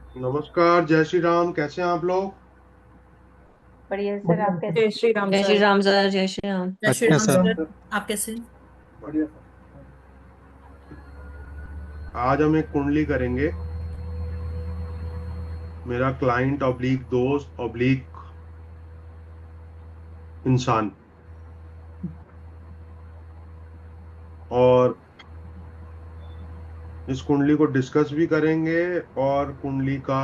नमस्कार, जय श्री राम। कैसे हैं आप लोग? बढ़िया सर, बढ़िया आप कैसे? जय श्री राम जय श्री सर। राम सर। जय श्री राम। जय श्री अच्छा राम सर। सर। आप कैसे? बढ़िया सर। आज हम एक कुंडली करेंगे। मेरा क्लाइंट ऑब्लिक दोस्त ऑब्लिक इंसान। और इस कुंडली को डिस्कस भी करेंगे और कुंडली का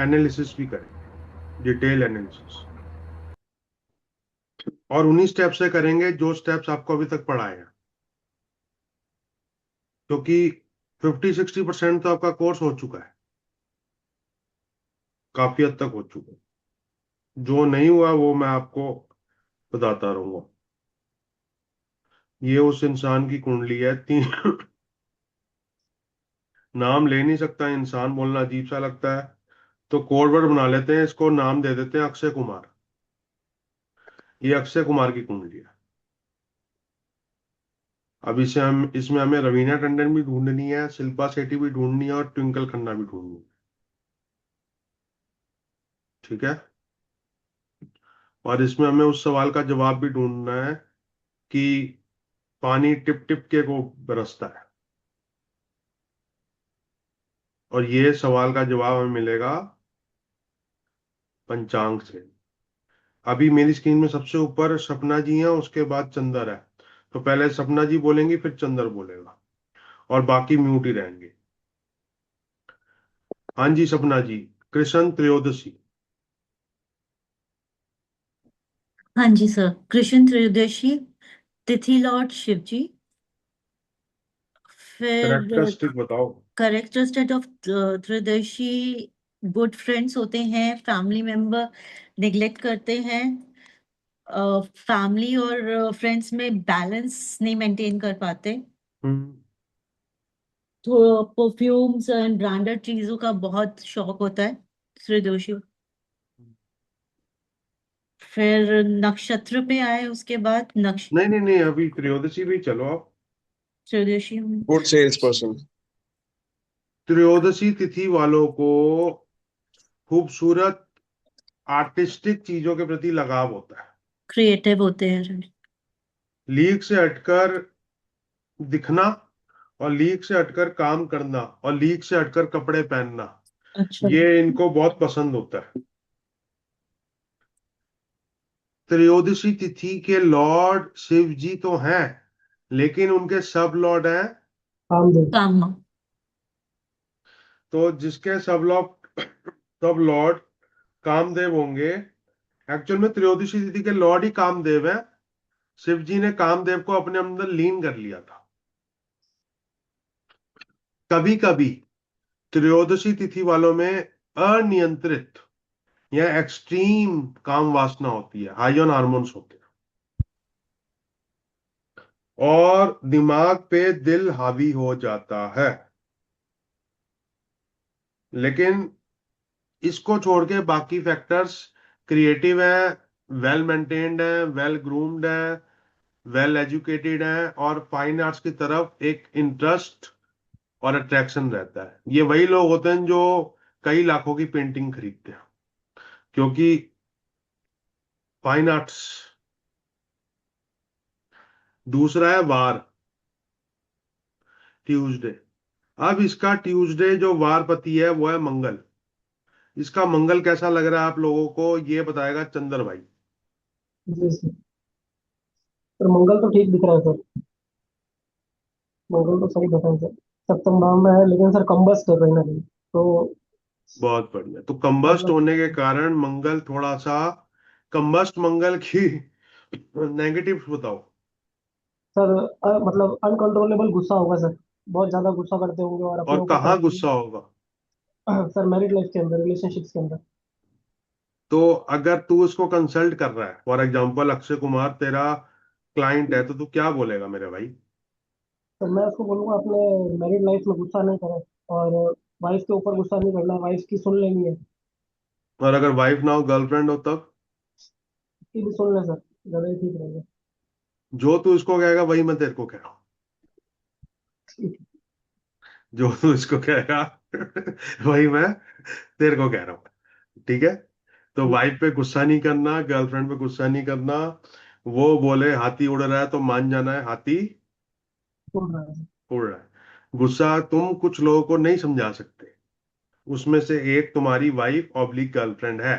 एनालिसिस भी करेंगे, डिटेल एनालिसिस। और उन्हीं स्टेप से करेंगे जो स्टेप्स आपको अभी तक पढ़ाए हैं, क्योंकि 50-60% तो आपका कोर्स हो चुका है, काफी हद तक हो चुका है। जो नहीं हुआ वो मैं आपको बताता रहूंगा। ये उस इंसान की कुंडली है। तीन नाम ले नहीं सकता, इंसान बोलना अजीब सा लगता है, तो कोड वर्ड बना लेते हैं, इसको नाम दे देते हैं अक्षय कुमार। ये अक्षय कुमार की कुंडली है। अब इसे हम इसमें हमें रवीना टंडन भी ढूंढनी है, शिल्पा शेट्टी भी ढूंढनी है और ट्विंकल खन्ना भी ढूंढनी है। ठीक है। और इसमें हमें उस सवाल का जवाब भी ढूंढना है कि पानी टिप टिप के को बरसता है। और ये सवाल का जवाब हमें मिलेगा पंचांग से। अभी मेरी स्क्रीन में सबसे ऊपर सपना जी हैं, उसके बाद चंदर है। तो पहले सपना जी बोलेंगी, फिर चंदर बोलेगा, और बाकी म्यूट ही रहेंगे। हाँ जी सपना जी। कृष्ण त्रयोदशी। हाँ जी सर। कृष्ण त्रयोदशी तिथि लॉर्ड शिव जी। फिर करेक्टरिस्टिक बताओ। Characteristic of Trayodashi, good friends होते हैं, फैमिली मेंबर निग्लेक्ट करते हैं, फैमिली और फ्रेंड्स में बैलेंस नहीं मेंटेन कर पाते, हम्म। तो परफ्यूम्स एंड ब्रांडेड चीजों का बहुत शौक होता है त्रयोदशी। फिर नक्षत्र पे आए उसके बाद नहीं नहीं नहीं, अभी त्रयोदशी भी चलो आप। त्रयोदशी। Good sales person. त्रयोदशी तिथि वालों को खूबसूरत आर्टिस्टिक चीजों के प्रति लगाव होता है। क्रिएटिव होते हैं। लीक से हटकर दिखना, और लीक से हटकर काम करना, और लीक से हटकर कपड़े पहनना, अच्छा। ये इनको बहुत पसंद होता है। त्रयोदशी तिथि के लॉर्ड शिव जी तो हैं, लेकिन उनके सब लॉर्ड हैं। काम दे। काम। तो जिसके सब लॉर्ड कामदेव होंगे। एक्चुअल में त्रयोदशी तिथि के लॉर्ड ही कामदेव हैं। शिव जी ने कामदेव को अपने अंदर लीन कर लिया था। कभी कभी त्रयोदशी तिथि वालों में अनियंत्रित या एक्सट्रीम काम वासना होती है, हाई ऑन हार्मोन्स होते हैं, और दिमाग पे दिल हावी हो जाता है। लेकिन इसको छोड़ के बाकी फैक्टर्स क्रिएटिव है, वेल मेंटेन्ड है, वेल ग्रूम्ड है, वेल एजुकेटेड है, और फाइन आर्ट्स की तरफ एक इंटरेस्ट और अट्रैक्शन रहता है। ये वही लोग होते हैं जो कई लाखों की पेंटिंग खरीदते हैं, क्योंकि फाइन आर्ट्स। दूसरा है वार, ट्यूसडे। अब इसका ट्यूसडे जो वारपति है वो है मंगल। इसका मंगल कैसा लग रहा है आप लोगों को, ये बताएगा चंदर भाई। जी सर। सर मंगल तो ठीक दिख रहा है सर। मंगल तो सही दिख रहा है सर। सप्तम भाव में है, लेकिन सर कम्बस्ट है कहीं ना कहीं तो। बहुत बढ़िया। तो कंबस्ट मतलब होने के कारण मंगल थोड़ा सा, कंबस्ट मंगल की नेगेटिव बताओ। सर मतलब अनकंट्रोलेबल गुस्सा होगा सर। बहुत ज्यादा गुस्सा करते होंगे और अपने और ऊपर कहाँ कंट्रोल। गुस्सा होगा? सर मैरिड लाइफ के अंदर, रिलेशनशिप्स के अंदर। तो अगर तू इसको कंसल्ट कर रहा है, फॉर एग्जांपल अक्षय कुमार तेरा क्लाइंट है, तो तू क्या बोलेगा मेरे भाई? सर मैं उसको बोलूंगा अपने मैरिड लाइफ में गुस्सा नहीं करें, और वाइफ के ऊपर गुस्सा नहीं करना है, वाइफ की सुन लेनी है। और अगर वाइफ ना हो, गर्लफ्रेंड हो, तब? उसकी भी सुन ले सर, ज्यादा ही ठीक रहेगा। जो तू इसको कहेगा वही मैं तेरे को कह रहा हूँ। जो तू इसको कहेगा वही मैं तेरे को कह रहा हूँ, ठीक है। तो वाइफ पे गुस्सा नहीं करना, गर्लफ्रेंड पे गुस्सा नहीं करना। वो बोले हाथी उड़ रहा है तो मान जाना है हाथी उड़ रहा है। उड़ रहा है। गुस्सा तुम कुछ लोगों को नहीं समझा सकते, उसमें से एक तुम्हारी वाइफ ऑब्लिक गर्लफ्रेंड है,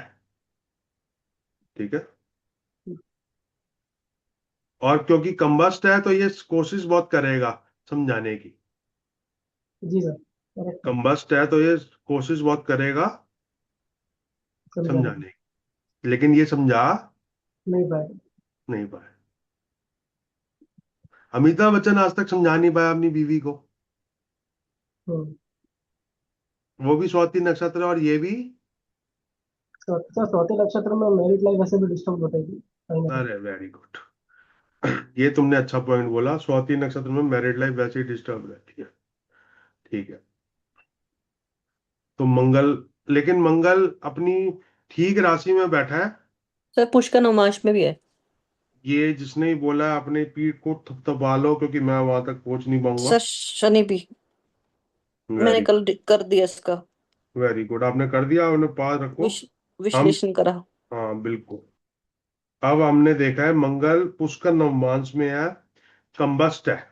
ठीक है। और क्योंकि कंबस्ट है तो ये कोशिश बहुत करेगा समझाने की। जी सर, करेक्ट है। कंबस्ट है तो ये कोशिश बहुत करेगा समझाने की। समझाने की, लेकिन ये समझा नहीं पाए। नहीं पाए। अमिताभ बच्चन आज तक समझा नहीं पाया अपनी बीवी को। हम्म। वो भी स्वाति नक्षत्र और ये भी। सर चौथे नक्षत्र में मैरिड लाइफ वैसे भी डिस्टर्ब होती है कहीं ना कहीं। अरे वेरी गुड, ये तुमने अच्छा पॉइंट बोला, स्वाति नक्षत्र में मैरिड लाइफ वैसे ही डिस्टर्ब रहती है, ठीक है। तो मंगल, लेकिन मंगल अपनी ठीक राशि में बैठा है। सर पुष्कर नवमास में भी है। ये जिसने ही बोला है अपनी पीठ को थपथपा लो, क्योंकि मैं वहां तक पहुंच नहीं पाऊंगा। सर शनि भी मैंने वेरी कल कर दिया इसका वेरी गुड, आपने कर दिया, उन्हें पास रखो। हम, विश्लेषण करा। हाँ बिल्कुल। अब हमने देखा है मंगल पुष्कर नवमांश में है, कंबस्ट है,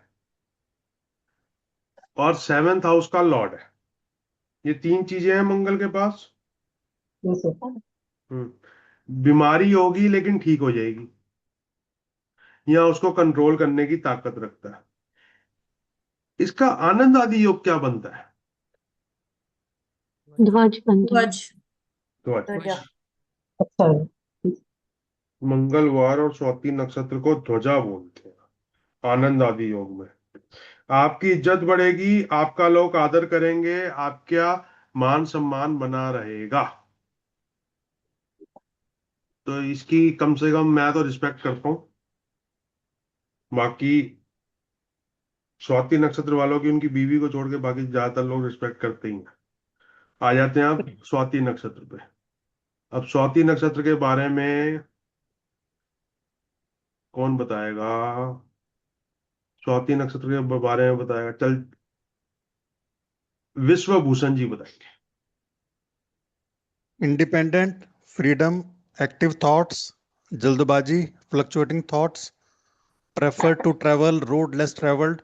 और सेवेंथ हाउस का लॉर्ड है। ये तीन चीजें हैं मंगल के पास। Yes sir. बीमारी होगी लेकिन ठीक हो जाएगी, या उसको कंट्रोल करने की ताकत रखता है। इसका आनंद आदि योग क्या बनता है? ध्वज बनता है। ध्वज। तो अच्छा, ध्वजा। अच्छा है। मंगलवार और स्वाति नक्षत्र को ध्वजा बोलते हैं आनंद आदि योग में। आपकी इज्जत बढ़ेगी, आपका लोग आदर करेंगे, आपका मान सम्मान बना रहेगा। तो इसकी कम से कम मैं तो रिस्पेक्ट करता हूँ। बाकी स्वाति नक्षत्र वालों की उनकी बीवी को छोड़ के बाकी ज्यादातर लोग रिस्पेक्ट करते ही हैं। आ जाते हैं आप स्वाति नक्षत्र पे। अब स्वाति नक्षत्र के बारे में कौन बताएगा? स्वाति नक्षत्र के बारे में बताएगा, चल विश्वभूषण जी बताएंगे। Independent, freedom, active thoughts, jaldbazi, fluctuating thoughts, prefer to travel road less traveled,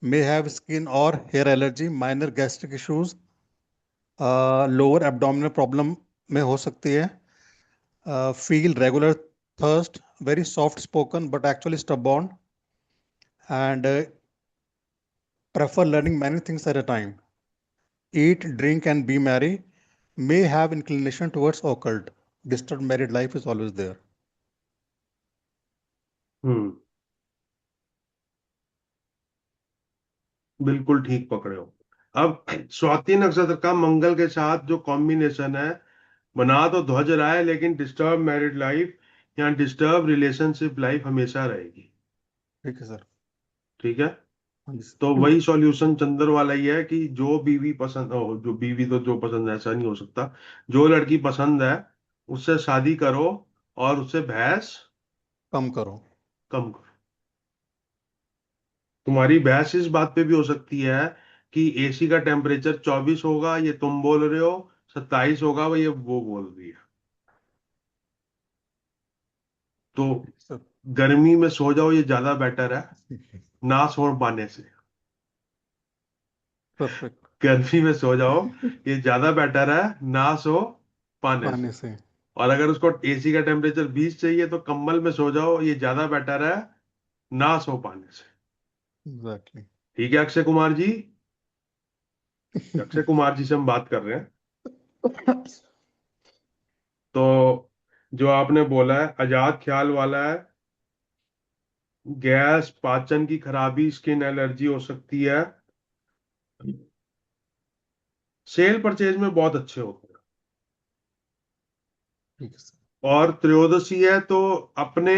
may have skin or hair allergy, minor gastric issues, lower abdominal problem में हो सकती है, feel regular thirst, very soft spoken but actually stubborn, and prefer learning many things at a time, eat, drink, and be merry, may have inclination towards occult. Disturbed married life is always there. हम्म, बिल्कुल ठीक पकड़े हो। अब स्वाति नक्षत्र का मंगल के साथ जो कॉम्बिनेशन है, बना तो ध्वज रहा है लेकिन डिस्टर्ब मैरिड लाइफ या डिस्टर्ब रिलेशनशिप लाइफ हमेशा रहेगी, ठीक है सर। ठीक है। हाँ जी सर। तो वही सॉल्यूशन चंद्र वाला ही है कि जो बीवी पसंद हो, जो बीवी तो जो पसंद है ऐसा नहीं हो सकता, जो लड़की पसंद है उससे शादी करो और उससे बहस कम करो। कम करो। तुम्हारी बहस इस बात पे भी हो सकती है कि एसी का टेम्परेचर 24 होगा, ये तुम बोल रहे हो 27 होगा, वो ये वो बोल रही है। तो सर गर्मी में सो जाओ, ये ज्यादा बेटर है ना सो पाने से। परफेक्ट। गर्मी में सो जाओ, ये ज्यादा बेटर है ना सो पाने से। पाने से। और अगर उसको एसी का टेम्परेचर 20 चाहिए तो कंबल में सो जाओ, ये ज्यादा बेटर है ना सो पाने से। एग्जैक्टली। ठीक है अक्षय कुमार जी, अक्षय कुमार जी से हम बात कर रहे हैं। तो जो आपने बोला है आजाद ख्याल वाला है, गैस, पाचन की खराबी, स्किन एलर्जी हो सकती है, सेल परचेज में बहुत अच्छे होते हैं। ठीक है सर। और त्रयोदशी है तो अपने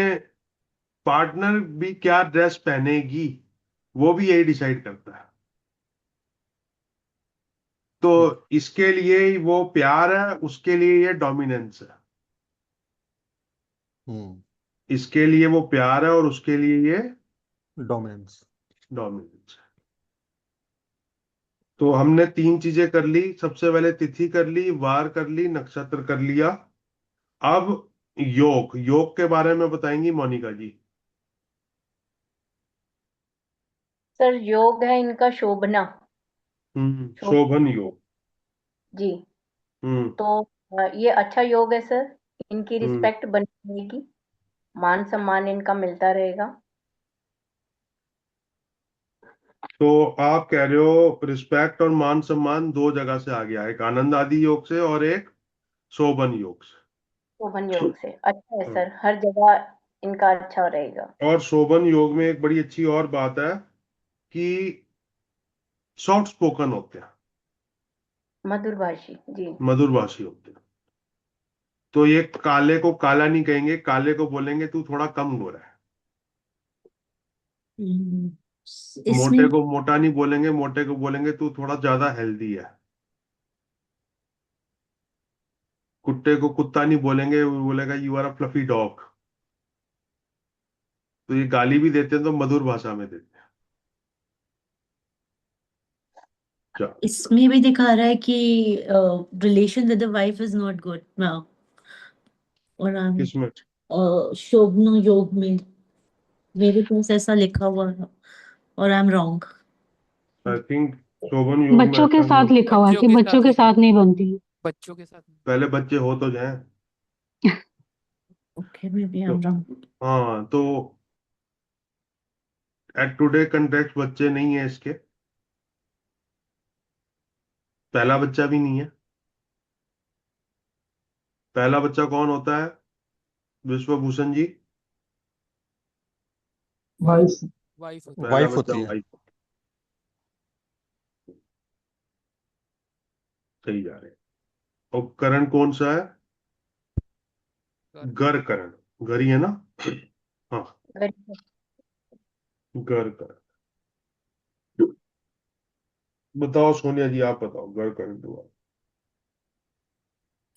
पार्टनर भी क्या ड्रेस पहनेगी वो भी यही डिसाइड करता है। तो ठीक। इसके लिए वो प्यार है, उसके लिए ये डोमिनेंस है। हम्म। इसके लिए वो प्यार है और उसके लिए ये डोमिनेंस। डोमिनेंस है। तो हमने तीन चीजें कर ली। सबसे पहले तिथि कर ली, वार कर ली, नक्षत्र कर लिया। अब योग, योग के बारे में बताएंगी मोनिका जी। सर योग है इनका शोभना। शोभ शोभन योग। जी। हम्म। तो ये अच्छा योग है सर। इनकी हम्म। रिस्पेक्ट बनी रहेगी, मान सम्मान इनका मिलता रहेगा। तो आप कह रहे हो रिस्पेक्ट और मान सम्मान दो जगह से आ गया, एक आनंद आदि योग से और एक शोभन योग से। शोभन योग से अच्छा है हाँ। सर, हर जगह इनका अच्छा रहेगा। और शोभन योग में एक बड़ी अच्छी और बात है कि सॉफ्ट स्पोकन होते हैं, मधुरभाषी जी। मधुरभाषी होते हैं। तो ये काले को काला नहीं कहेंगे, काले को बोलेंगे तू थोड़ा कम गोरा है। हम्म, मोटे इसमें को मोटा नहीं बोलेंगे, मोटे को बोलेंगे तू थोड़ा ज्यादा हेल्दी है। कुत्ते को कुत्ता नहीं बोलेंगे, वो बोलेगा you are a fluffy dog. तो ये गाली भी देते हैं तो मधुर भाषा में देते हैं। क्या? इसमें भी दिखा रहा है कि relation with the wife is not good now, और किसमें? शोभना योग में मेरे पास ऐसा लिखा हुआ है, और I am wrong. I think शोभन योग में बच्चों के ऐसा नहीं साथ होता। लिखा हुआ है बच्चों कि के बच्चों साथ के लिखा साथ है, नहीं बनती है। बच्चों के साथ। पहले बच्चे हो तो जाएं। ओके, मे बी आई तो एम रॉन्ग। हाँ, तो एट टुडे कंटेक्स्ट बच्चे नहीं है इसके, पहला बच्चा भी नहीं है। पहला बच्चा कौन होता है Vishwabhushan ji? Wife, wife. Wife होती पहला वाइफ बच्चा होती है। वाइफ। सही जा रहे हैं। और करण कौन सा है? है। गर करण। घर ही है ना? हाँ, गरीब। गर करण। बताओ सोनिया जी, आप बताओ गर करण के बारे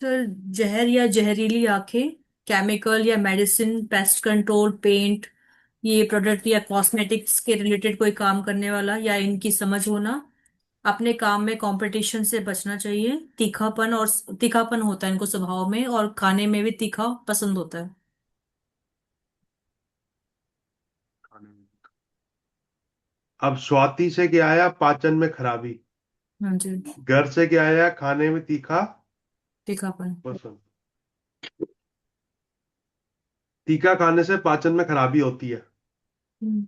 सर जहर या जहरीली आंखें, केमिकल या मेडिसिन, पेस्ट कंट्रोल, पेंट, ये प्रोडक्ट या कॉस्मेटिक्स के रिलेटेड कोई काम करने वाला या इनकी समझ होना, अपने काम में कंपटीशन से बचना चाहिए, तीखापन होता है इनको स्वभाव में, और खाने में भी तीखा पसंद होता है। में। अब स्वाति से क्या आया? पाचन में खराबी। हाँ जी। घर से क्या आया? खाने में तीखा तीखापन। पसंद। तीखा खाने से पाचन में खराबी होती है, हम्म,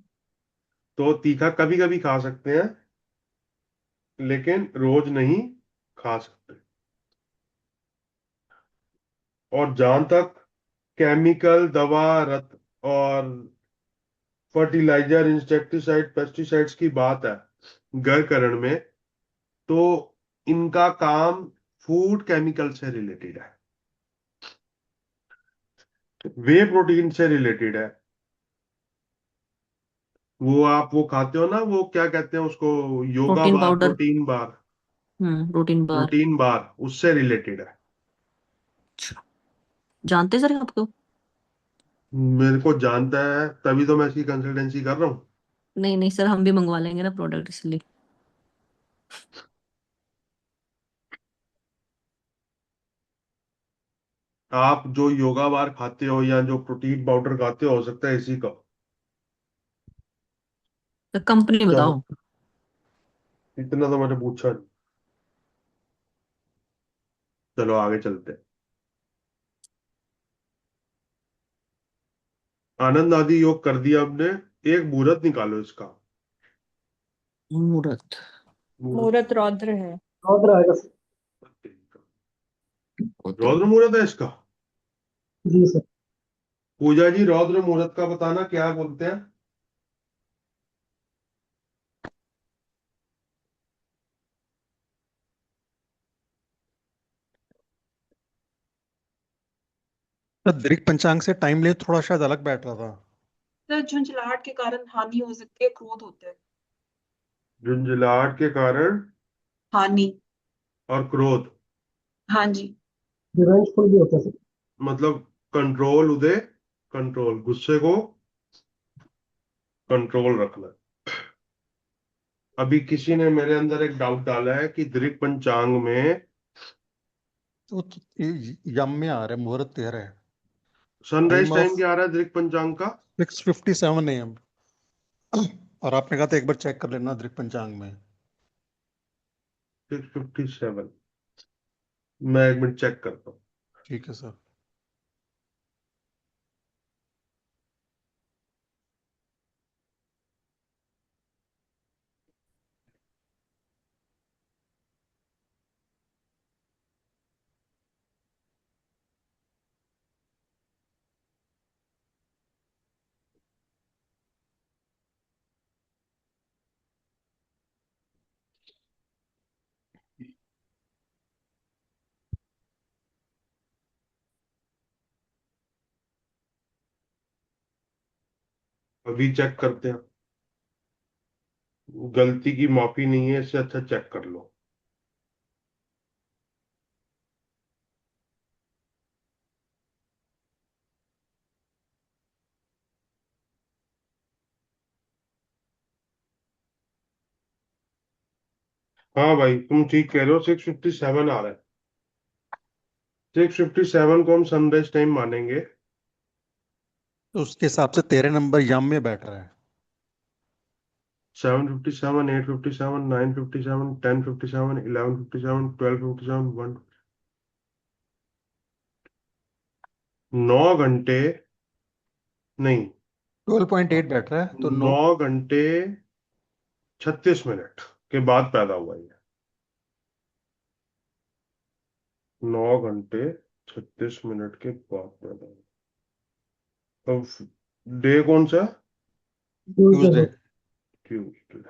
तो तीखा कभी कभी खा सकते हैं, लेकिन रोज नहीं खा सकते। और जहां तक केमिकल दवा रत और फर्टिलाइजर, इंसेक्टिसाइड, पेस्टिसाइड्स की बात है गरकरण में, तो इनका काम फूड केमिकल से रिलेटेड है, वे प्रोटीन से रिलेटेड है। वो आप वो खाते हो ना, वो क्या कहते हैं उसको? Yoga protein bar, powder. Protein bar. Protein bar. Protein bar उससे रिलेटेड है। जानते सर आपको? मेरे को जानता है, तभी तो मैं इसकी कंसल्टेंसी कर रहा हूँ। नहीं नहीं सर, हम भी मंगवा लेंगे ना प्रोडक्ट इसलिए। आप जो योगा बार खाते हो या जो प्रोटीन पाउडर खाते हो सकता है इसी का। तो कंपनी चलो, बताओ। इतना तो मैंने पूछा नहीं। चलो आगे चलते हैं। आनंद आदि योग कर दिया हमने। एक मुहूर्त निकालो इसका। मुहूर्त। मुहूर्त। मुहूर्त रौद्र है। रौद्र आएगा सर। वो तो रौद्र मुहूर्त है इसका? जी सर। पूजा जी, रौद्र मुहूर्त का बताना क्या बोलते हैं? तो दीर्घ पंचांग से टाइम ले थोड़ा शायद अलग बैठ रहा था। सर झुंझलाहट के कारण हानि हो सकती है, क्रोध होता है। झुंझलाहट के कारण हानि। और क्रोध। हाँ जी। रिवेंजफुल भी होता है सर। मतलब कंट्रोल उदय, कंट्रोल, गुस्से को कंट्रोल रखना। अभी किसी ने मेरे अंदर एक डाउट डाला है कि दृक पंचांग में यम में आ रहा है, मुहूर्त 13 है। सनराइज टाइम टाइम ऑफ क्या आ रहा है दृक पंचांग का? 6:57 AM। और आपने कहा था एक बार चेक कर लेना दृक पंचांग में। 6:57। मैं एक मिनट चेक करता हूँ। ठीक है सर। अभी चेक करते हैं। गलती की माफी नहीं है, इससे अच्छा चेक कर लो। हाँ भाई, तुम ठीक कह रहे हो, 6:57 आ रहा है। 6:57 को हम सनराइज टाइम मानेंगे। तो उसके हिसाब से 13 नंबर यम में बैठ रहा है। 7:57, 8:57, 9:57, 10:57, 11:57, 12:57, 1। 9 घंटे नहीं, 12.8 बैठ रहा है तो 9। 9 घंटे 36 मिनट के बाद पैदा हुआ ये। 9 घंटे 36 मिनट के बाद पैदा हुआ। अब डे कौन सा? ट्यूसडे। ट्यूजडे।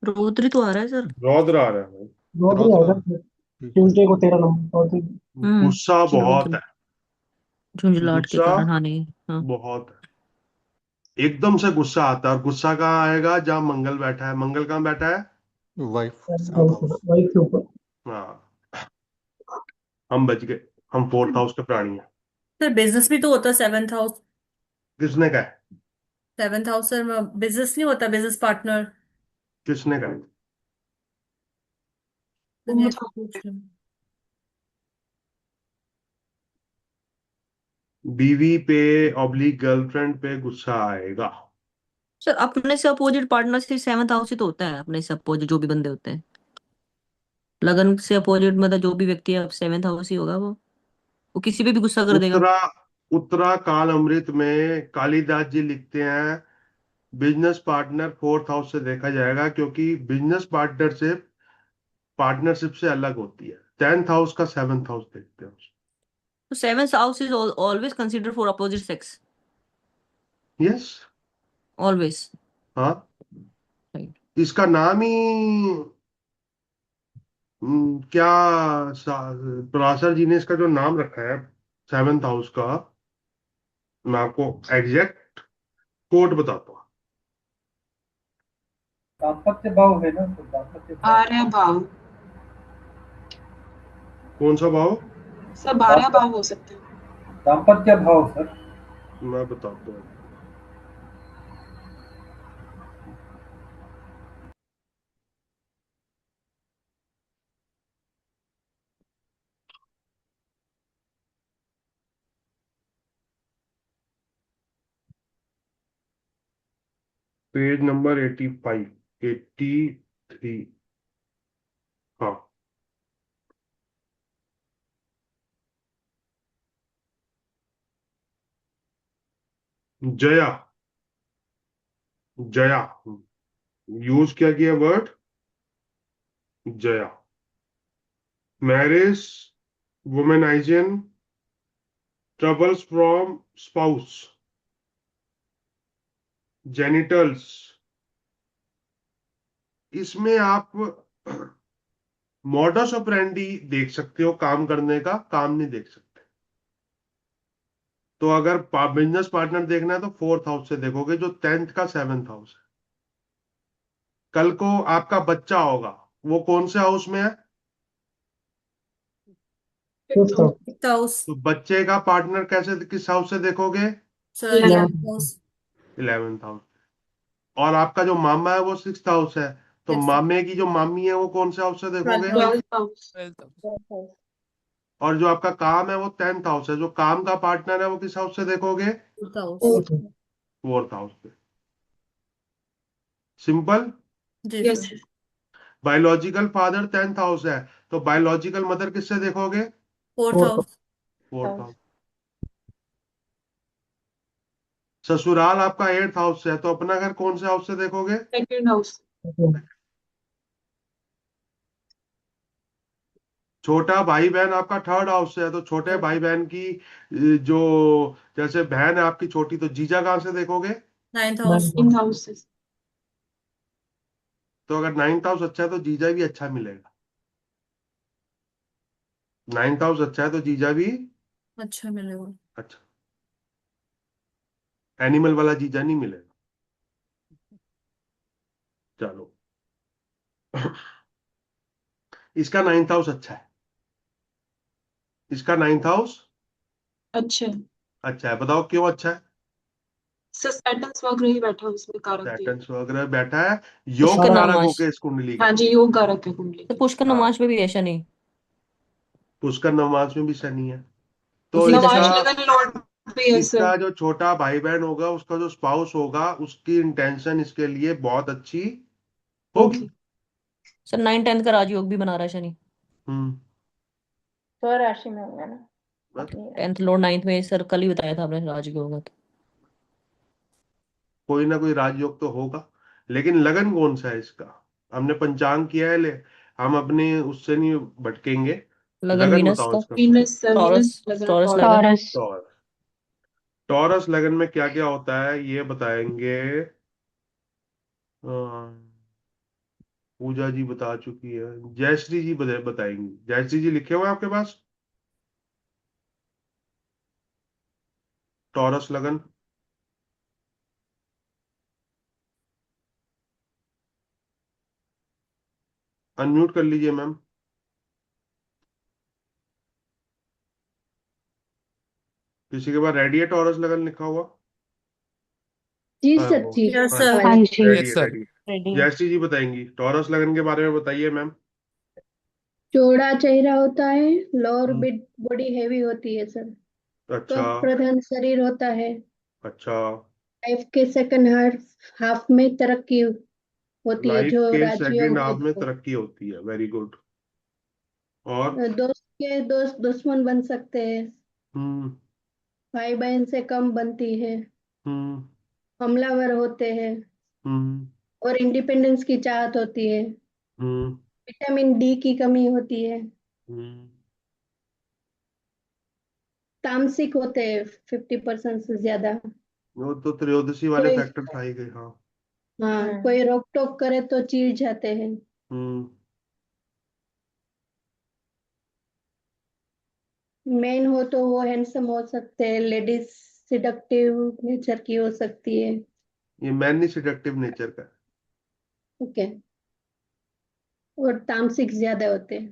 रोहित तो आ रहा है सर। रौद्र आ रहा है भाई। रौद्र रौद्र। आएगा ठीक है। ट्यूसडे को 13 नंबर और फिर गुस्सा बहुत रौद्र है। झुंझलाहट के गुस्सा कारण, हाँ नहीं, हाँ। बहुत है। एकदम से गुस्सा आता है, और गुस्सा कहाँ आएगा? जहां मंगल बैठा है। मंगल कहाँ बैठा है? Wife 7th house. वाइफ के ऊपर। हाँ, हम बच गए। हम 4th हाउस के प्राणी हैं। सर बिजनेस भी तो होता है सेवेंथ हाउस। किसने कहा है? सेवेंथ हाउस सर, बिजनेस नहीं होता, बिजनेस पार्टनर। किसने कहा है? मैं इसको पूछ रही हूँ। बीवी पे ऑब्लिक गर्लफ्रेंड पे गुस्सा आएगा। सर अपने से अपोजिट पार्टनर से सेवंथ हाउस ही तो होता है, अपने से अपोजिट जो भी बंदे होते हैं। लगन से अपोजिट मतलब जो भी व्यक्ति है, सेवंथ हाउस ही होगा वो किसी पे भी गुस्सा कर देगा। उत्तरा उत्तरा काल अमृत में कालिदास जी लिखते हैं, बिजनेस पार्टनर 4th हाउस से देखा जाएगा, क्योंकि बिजनेस पार्टनरशिप से अलग होती है। 10th हाउस का 7th हाउस देखते हैं। तो seventh house is always consider for opposite sex. Yes. Always. हाँ, राइट। इसका नाम ही क्या, पराशर जी ने इसका जो नाम रखा है 7th हाउस का, मैं आपको एग्जैक्ट कोट बताता हूँ। दाम्पत्य भाव है ना, तो दाम्पत्य भाव। आर्य भाव। कौन सा भाव? सब आर्य भाव हो सकते हैं। दाम्पत्य भाव सर। मैं बताता हूँ। Page number 85, 83। हाँ, जया। जया यूज क्या किया word? Jaya. Marriage, womanisation, troubles from spouse, genitals. इसमें आप मॉडस ऑपरेंडी देख सकते हो, काम करने का काम नहीं देख सकते। तो अगर बिजनेस पार्टनर देखना है तो 4th हाउस से देखोगे, जो 10th का 7th हाउस है। कल को आपका बच्चा होगा, वो कौन से हाउस में है? फिफ्थ हाउस फिफ्थ हाउस तो बच्चे का पार्टनर कैसे किस हाउस से देखोगे? Sir 11th house 11th house. और आपका जो मामा है वो 6th हाउस है, तो Sixth मामे की जो मामी है वो कौन से हाउस से देखोगे? 12th 12th हाउस 12th और जो आपका काम है वो 10th हाउस है, जो काम का पार्टनर है वो किस हाउस से देखोगे? 4th हाउस 4th हाउस से। सिंपल। जी yes sir biological father 10th house है, तो बायोलॉजिकल मदर किससे देखोगे? 4th house 4th house. ससुराल आपका 8th हाउस से है, तो अपना घर कौन से हाउस से देखोगे? सेकंड हाउस छोटा भाई बहन आपका 3rd हाउस से है, तो छोटे भाई बहन की जो जैसे बहन है आपकी छोटी, तो जीजा कहाँ से देखोगे? 9th हाउस इन हाउस से तो अगर 9th हाउस अच्छा है तो जीजा भी अच्छा मिलेगा। 9th हाउस अच्छा है तो जीजा भी अच्छा मिलेगा अच्छा, एनिमल वाला जीजा नहीं मिलेगा। चलो इसका 9th हाउस अच्छा है, इसका 9th हाउस अच्छा अच्छा है। बताओ क्यों अच्छा है? सैटर्न वक्र ही बैठा है उसमें कारक के सैटर्न वगैरह बैठा है, योग पुष्कर कारक नवमास होके इस कुंडली हाँ का। जी योग कारक है कुंडली तो की पुष्कर हाँ, नवमास में भी है शनि पुष्कर नवमास में भी शनि है, तो उसी की दशा इसका नवाज लगन लॉर्ड भी है सर इसका जो छोटा भाई बहन होगा उसका जो स्पाउस होगा उसकी इंटेंशन इसके लिए बहुत अच्छी होगी। होगी सर 9 10 का राजयोग भी बना रहा है शनि हम्म। स्वराशि में होंगे ना बस 10th लॉर्ड 9th में सर कल ही बताया था आपने राजयोग होगा तो कोई ना कोई राजयोग तो होगा, लेकिन लगन कौन सा है इसका? हमने पंचांग किया है, ले हम अपने उससे नहीं भटकेंगे। लगन लगन वीनस बताओ का इसका। वीनस टॉरस वीनस लगन टॉरस टॉरस लगन टॉरस। टॉरस लगन में क्या क्या होता है ये बताएंगे। पूजा जी बता चुकी है, जयश्री जी बताएंगी। जयश्री जी लिखे हुए हैं आपके पास? टॉरस लगन। अनम्यूट कर लीजिए मैम। किसी के पास रेडी है टॉरस लगन लिखा हुआ? जी हाँ सर जी यस हाँ, सर हाँ जी रेडी यस है, सर रेडी है। रेडी जयश्री जी बताएंगी टॉरस लगन के बारे में, बताइए मैम। चौड़ा चेहरा होता है, लोअर हम्म, बॉडी हैवी होती है सर, अच्छा कफ प्रधान शरीर होता है, अच्छा। लाइफ के सेकंड हाफ हाफ में तरक्की होती है लाइफ जो के राजयोग सेकंड हाफ में बोलते तरक्की होती है, वेरी गुड। और हैं। दोस्त के दोस्त दुश्मन बन सकते हैं, हम्म भाई बहन से कम बनती है, हम्म हमलावर होते हैं हम्म और इंडिपेंडेंस की चाहत होती है, हम्म विटामिन डी की कमी होती है, हम्म। तामसिक होते हैं 50% से ज्यादा, वो तो त्रयोदशी वाले कोई फैक्टर्स आ ही गए, हाँ। हाँ कोई रोक टोक करे तो चिढ़ जाते हैं, हम्म। मेन हो तो वो हैंडसम हो सकते हैं, लेडीज सिडक्टिव नेचर की हो सकती है। ये मैन सेडक्टिव नेचर का है। ओके, और तामसिक ज्यादा होते हैं।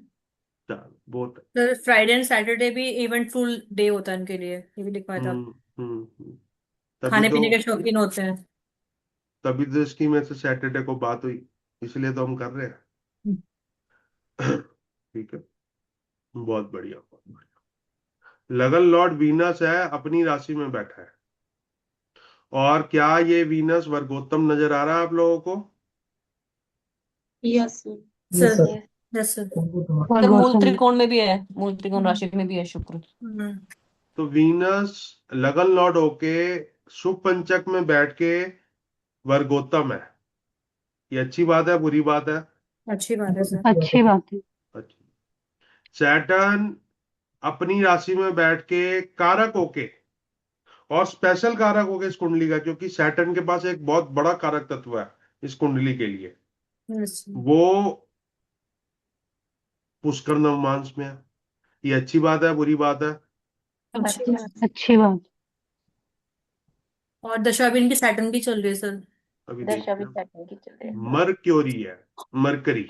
चलो बहुत। सर फ्राइडे एंड सैटरडे भी इवेंटफुल डे होता है उनके लिए ये भी लिखवाया था तभी खाने तो पीने के शौकीन होते हैं तभी तो इसकी में से सैटरडे को बात हुई, इसलिए तो हम कर रहे हैं। ठीक है, बहुत बढ़िया बहुत बढ़िया। लगन लॉर्ड वीनस है, अपनी राशि में बैठा है। और क्या ये वीनस वर्गोत्तम नजर आ रहा है आप लोगों को? Yes yes sir sir yes sir मतलब मूल त्रिकोण में भी है मूल त्रिकोण राशि में भी है शुक्र तो वीनस लगन लॉर्ड होके शुभ पंचक में बैठ के वर्गोत्तम है, ये अच्छी बात है बुरी बात है? अच्छी बात है सर अच्छी बात है अच्छी। सैटर्न अपनी राशि में बैठ के कारक होके, और स्पेशल कारक होके इस कुंडली का, क्योंकि सैटर्न के पास एक बहुत बड़ा कारक तत्व है इस कुंडली के लिए, यस वो पुष्कर नवमांश में है। ये अच्छी बात है बुरी बात है? अच्छी अच्छा बात अच्छी बात और दशा भी इनकी सैटर्न की चल रही है सर अभी दशा देखते भी हैं। सैटर्न की चल रही है। मरक्यूरी है, मरकरी,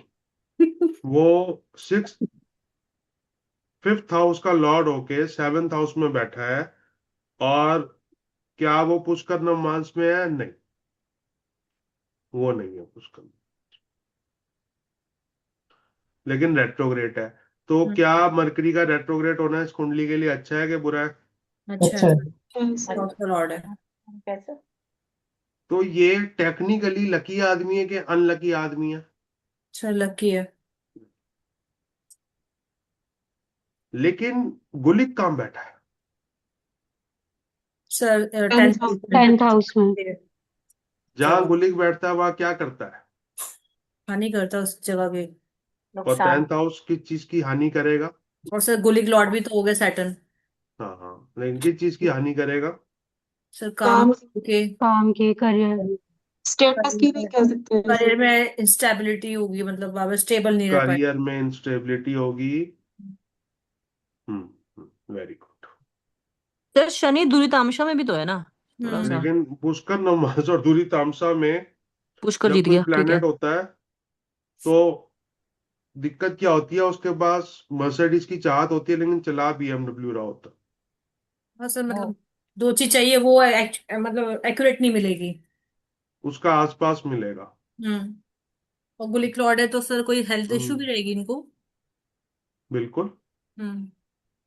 वो 6th 5th हाउस का लॉर्ड होके 7th हाउस में बैठा है, और क्या वो पुष्कर नवमांस में है? नहीं, वो नहीं है पुष्कर, लेकिन रेट्रोग्रेड है। तो क्या मरकरी का रेट्रोग्रेड होना इस कुंडली के लिए अच्छा है कि बुरा है? अच्छा अच्छा है है। Fourth का लॉर्ड है। कैसा? तो ये टेक्निकली लकी आदमी है कि अनलकी आदमी है? अच्छा लकी है। लेकिन गुलिक काम बैठा है। सर 10th 10th house में 10th हाउस में। जहां चलो गुलिक बैठता है वहां क्या करता है? हानि करता उस जगह की। और 10th हाउस किस चीज की हानि करेगा? और सर गुलिक लॉर्ड भी तो हो गए सैटर्न। हाँ हाँ, लेकिन किस चीज की हानि करेगा? सर काम के काम के, करियर। स्टेटस की नहीं कह सकते हैं करियर इसे। में इंस्टेबिलिटी होगी, मतलब आप स्टेबल नहीं रह पाए। करियर में इंस्टेबिलिटी होगी। Very good. सर शनि दूरितामशा में भी तो है ना, थोड़ा सा। लेकिन पुष्कर नवमास और दूरी तामसा में पुष्कर जब जीत कोई गया, ठीक है। प्लेनेट होता है तो दिक्कत क्या होती है? उसके पास मर्सिडीज की चाहत होती है, लेकिन चला BMW रहा होता है। हाँ सर, मतलब दो चीज चाहिए, वो मतलब एक्यूरेट नहीं मिलेगी। उसका आसपास मिलेगा। हम्म। और गुलिक लॉर्ड है तो सर कोई हेल्थ इश्यू भी हम्म, रहेगी इनको। बिल्कुल। हम्म।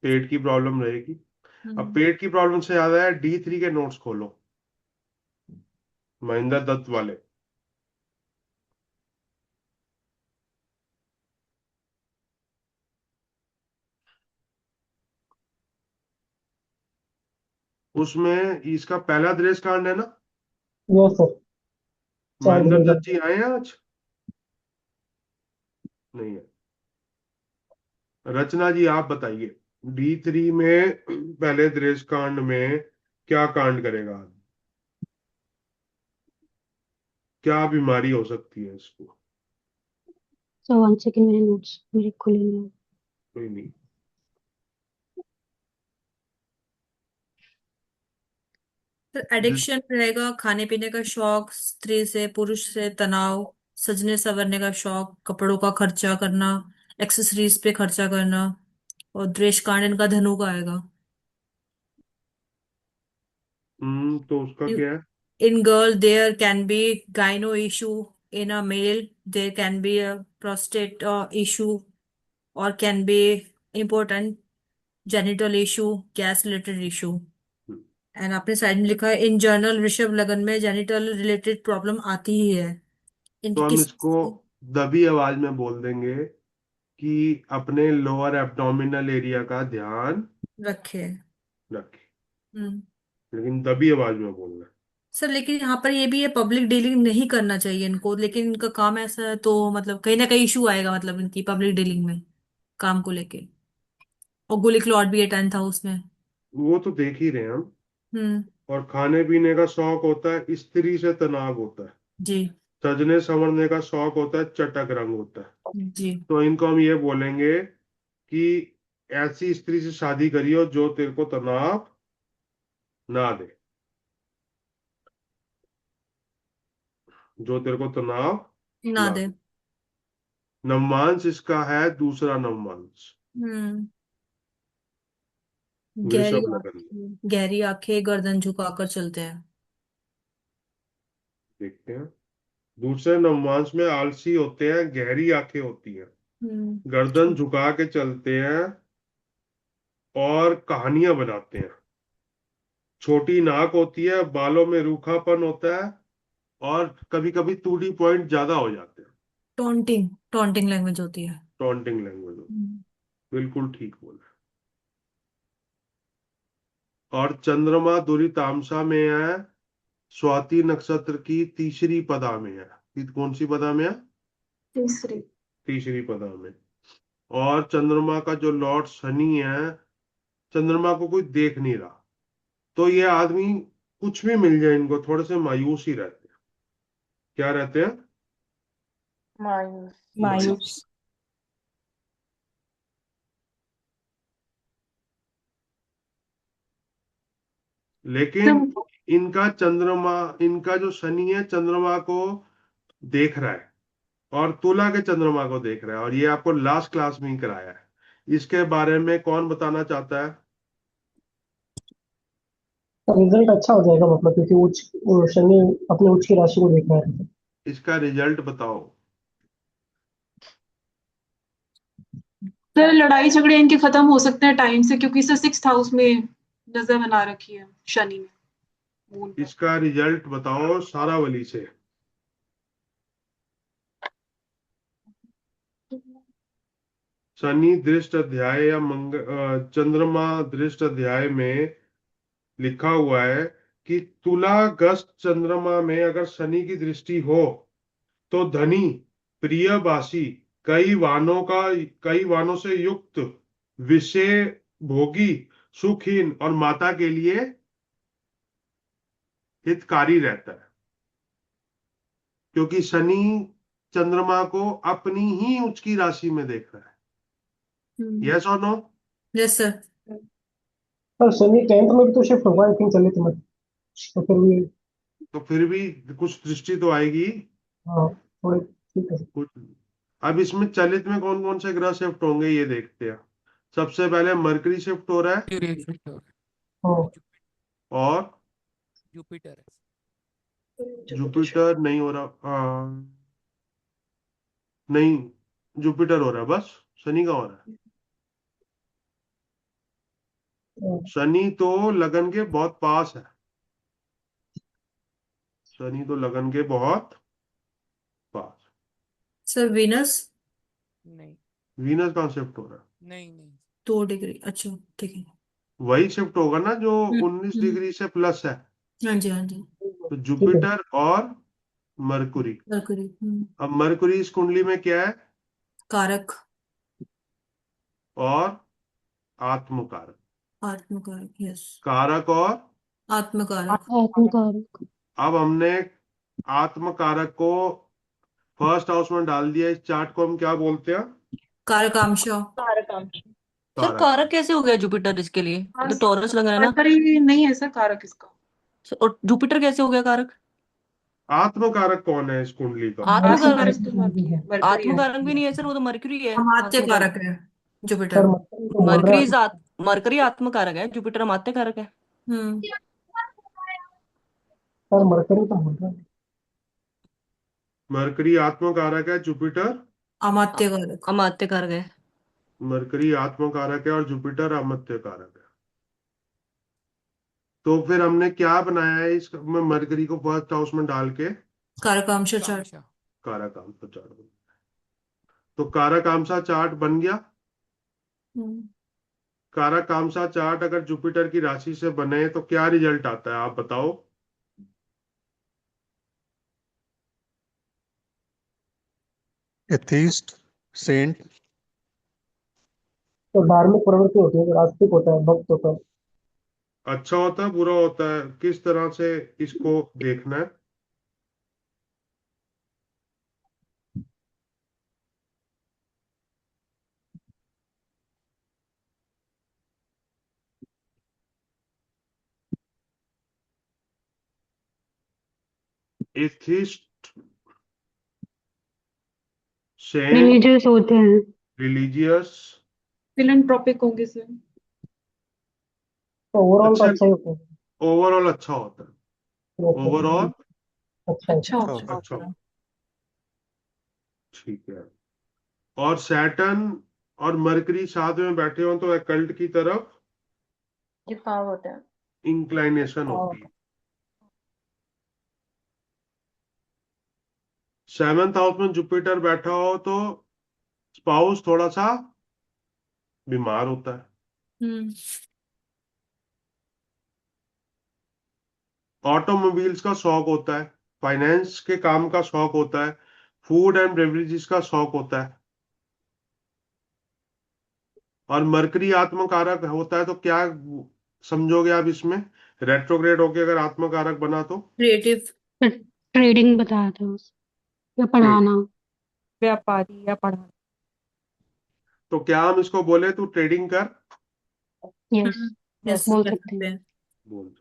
पेट की प्रॉब्लम रहेगी। अब हम्म। पेट की प्रॉब्लम से याद आया, D3 के नोट्स खोलो, महेंद्र दत्त वाले। उसमें इसका पहला द्रेस कांड है ना? Yes sir. चार महेंद्र ग्रेड दत्त जी आए हैं आज? नहीं है। रचना जी आप बताइए, D3 में पहले द्रेस कांड में क्या कांड करेगा? क्या बीमारी हो सकती है इसको? सो 1 सेकेंड, मेरे नोट्स मेरे खुले नहीं। कोई नहीं। सर जिस एडिक्शन रहेगा, खाने पीने का शौक, स्त्री से पुरुष से तनाव, सजने संवरने का शौक, कपड़ों का खर्चा करना, एक्सेसरीज पे खर्चा करना। और द्वेष कांड इनका धनु का आएगा। तो उसका क्या है? In girl, there can be gyno issue. In a male, there can be a prostate issue, or can be important genital issue, gas related issue. Hmm, and आपने साइड में लिखा है इन जनरल वृषभ लगन में जेनिटल रिलेटेड प्रॉब्लम आती ही है। तो इनकी हम किस इसको दबी आवाज में बोल देंगे कि अपने लोअर एब्डोमिनल एरिया का ध्यान रखे। रखें, हम्म। लेकिन दबी आवाज में बोलना है। सर लेकिन यहाँ पर ये भी है, पब्लिक डीलिंग नहीं करना चाहिए इनको, लेकिन इनका काम ऐसा है तो मतलब कहीं ना कहीं इशू आएगा, मतलब इनकी पब्लिक डीलिंग में काम को लेके। और गुलिक लॉर्ड भी है 10th हाउस में। वो तो देख ही रहे हैं हम। हम्म। और खाने पीने का शौक होता है, स्त्री से तनाव होता है, जी। सजने संवरने का शौक होता है, चटक रंग होता है। जी। तो इनको हम ये बोलेंगे कि ऐसी स्त्री से शादी करियो जो तेरे को तनाव ना दे, जो तेरे को तनाव ना ना दे। दे। नवमांस इसका है दूसरा नवमांस, हम्म। गहरी वृषभ लगन में। गहरी आंखें, गर्दन झुकाकर चलते हैं। देखते हैं, दूसरे नवमांस में आलसी होते हैं, गहरी आंखें होती हैं, हम्म। गर्दन झुका के चलते हैं, और कहानियां बनाते हैं। छोटी नाक होती है, बालों में रूखापन होता है, और कभी कभी टूडी पॉइंट ज्यादा हो जाते हैं। टॉन्टिंग टॉन्टिंग लैंग्वेज होती है। टॉन्टिंग लैंग्वेज होती हम्म। है। बिल्कुल ठीक बोला। और चंद्रमा दूरी तामसा में है, स्वाति नक्षत्र की तीसरी पदा में है। कौन सी पदा में है? तीसरी। तीसरी पदा में। और चंद्रमा का जो लॉर्ड शनि है, चंद्रमा को कोई देख नहीं रहा, तो ये आदमी कुछ भी मिल जाए इनको थोड़े से मायूस ही रहते हैं। क्या रहते हैं? मायूस। मायूस। लेकिन इनका चंद्रमा, इनका जो शनि है चंद्रमा को देख रहा है, और तुला के चंद्रमा को देख रहा है, और ये आपको लास्ट क्लास में ही कराया है इसके बारे में कौन बताना चाहता है? रिजल्ट अच्छा हो जाएगा, मतलब क्योंकि वो शनि अपने उच्च की राशि को देख रहा है। इसका रिजल्ट बताओ। सर लड़ाई झगड़े इनके खत्म हो सकते हैं टाइम से, क्योंकि इसे 6th हाउस में नजर बना रखी है शनि ने, मून पर। इसका रिजल्ट बताओ सारावली से। शनि दृष्ट अध्याय या चंद्रमा दृष्ट अध्याय में लिखा हुआ है कि तुलागस्त चंद्रमा में अगर शनि की दृष्टि हो तो धनी, प्रियवासी, कई वाहनों से युक्त, विषय भोगी, सुखहीन और माता के लिए हितकारी रहता है, क्योंकि शनि चंद्रमा को अपनी ही उच्च की राशि में देख रहा है। यस और नो? Yes sir. पर शनि 10th में भी तो शिफ्ट होगा आई थिंक, चलित में, तो फिर भी तो फिर भी कुछ दृष्टि तो आएगी। हाँ थोड़े ठीक है। कुछ। अब इसमें चलित में कौन कौन से ग्रह शिफ्ट होंगे ये देखते हैं। सबसे पहले मरकरी शिफ्ट हो रहा है, हाँ और जुपिटर है। जुपिटर नहीं हो रहा। नहीं, जुपिटर हो रहा है, बस शनि का हो रहा है। शनि तो लगन के बहुत पास है। शनि तो लगन के बहुत पास। सर वीनस नहीं वीनस कहाँ शिफ्ट हो रहा है? नहीं 2 डिग्री, अच्छा ठीक है। वही शिफ्ट होगा ना जो 19 हम्म। डिग्री से प्लस है। हाँ जी हाँ जी। तो ठीक है। जुपिटर और मरकुरी। मरकरी। अब मरकुरी इस कुंडली में क्या है? कारक। और आत्मकारक। आत्मकारक, यस। कारक और आत्मकारक। आत्मकारक। अब हमने आत्मकारक को फर्स्ट हाउस में डाल दिया। इस चार्ट को हम क्या बोलते हैं? कारकांश। सर कारक। कारक कैसे हो गया जुपिटर इसके लिए? ये हाँ, तो टॉरस लग रहा है ना। मरकरी नहीं है सर कारक इसका। और जुपिटर कैसे हो गया कारक? आत्मकारक कौन है इस कुंडली का? आत्मकारक। तो मरकरी है, मरकरी है। आत्मकारक भी नहीं है सर, वो तो मरकरी है। अमात्य आत्मकारक। कारक है सर जुपिटर। मरकरी तो बोल रहा मरकरी है। मरकरी आत्मकारक है, जुपिटर अमात्यकारक है। सर मरकरी तो बोल रहा है। मरकरी आत्मकारक है, जुपिटर अमात्य कारक। अमात्यकारक है। मरकरी आत्मकारक है और जुपिटर अमत्यकारक है। तो फिर हमने क्या बनाया है इसमें? मरकरी को फर्स्ट हाउस में डाल के कारकांश चार्ट। कारकांशा चार्ट बन। तो कारकांशा चार्ट बन गया। कारकांशा चार्ट अगर जुपिटर की राशि से बने तो क्या रिजल्ट आता है, आप बताओ। एथीस्ट, सेंट, तो धार्मिक प्रवृत्ति होती है, जो आस्तिक होता है, भक्त होता है। अच्छा होता है, बुरा होता है, किस तरह से इसको देखना है? एथिस्ट, सेंट, रिलीजियस होते हैं। रिलीजियस। फिलैंथ्रोपिक होंगे सर। तो ओवरऑल तो अच्छा, अच्छा ही होता है। ओवरऑल अच्छा होता है। ओवरऑल अच्छा अच्छा होता अच्छा होता अच्छा है। होता है। ठीक है। और सैटर्न और मरकरी साथ में बैठे हो तो अकल्ट की तरफ झुकाव होता है। इंक्लाइनेशन होती है। सेवेंथ हाउस में जुपिटर बैठा हो तो स्पाउस थोड़ा सा बीमार होता है। ऑटोमोबाइल्स का शौक होता है, फाइनेंस के काम का शौक होता है, फूड एंड बेवरेजेस का शौक होता है। और मरकरी आत्मकारक होता है तो क्या समझोगे आप इसमें? रेट्रोग्रेड होके अगर आत्मकारक बना तो क्रिएटिव। ट्रेडिंग बताया था या पढ़ाना। व्यापारी या पढ़ाना। तो क्या हम इसको बोले तू ट्रेडिंग कर? यस, यस बोल कह सकते सकते हैं। हैं। बोल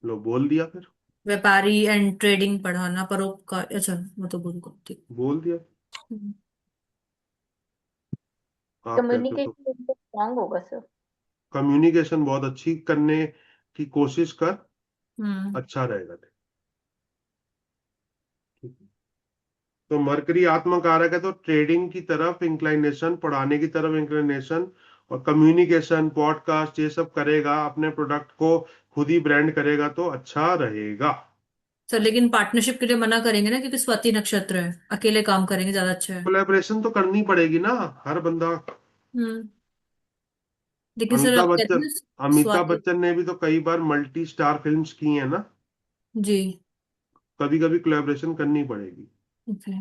लो, बोल दिया फिर। व्यापारी एंड ट्रेडिंग पढ़ाना, परोपकार, अच्छा वो तो गुरु को ठीक। बोल दिया। हम्म। आप कहते हो तो कम्युनिकेशन स्ट्रांग होगा सर। कम्युनिकेशन बहुत अच्छी करने की कोशिश कर, हम्म अच्छा रहेगा। ठीक है। तो मरकरी आत्मकारक है, तो ट्रेडिंग की तरफ इंक्लाइनेशन, पढ़ाने की तरफ इंक्लाइनेशन, और कम्युनिकेशन, पॉडकास्ट, ये सब करेगा, अपने प्रोडक्ट को खुद ही ब्रांड करेगा तो अच्छा रहेगा। सर लेकिन पार्टनरशिप के लिए मना करेंगे ना, क्योंकि स्वाति नक्षत्र है, अकेले काम करेंगे ज्यादा अच्छा है। कोलैबोरेशन तो करनी पड़ेगी ना, हर बंदा। हम्म लेकिन सर अमिताभ आप कहते हैं बच्चन ना अमिताभ स्वाति। बच्चन ने भी तो कई बार मल्टी स्टार फिल्म्स की हैं ना, जी। कभी कभी कोलैबोरेशन करनी पड़ेगी। ओके।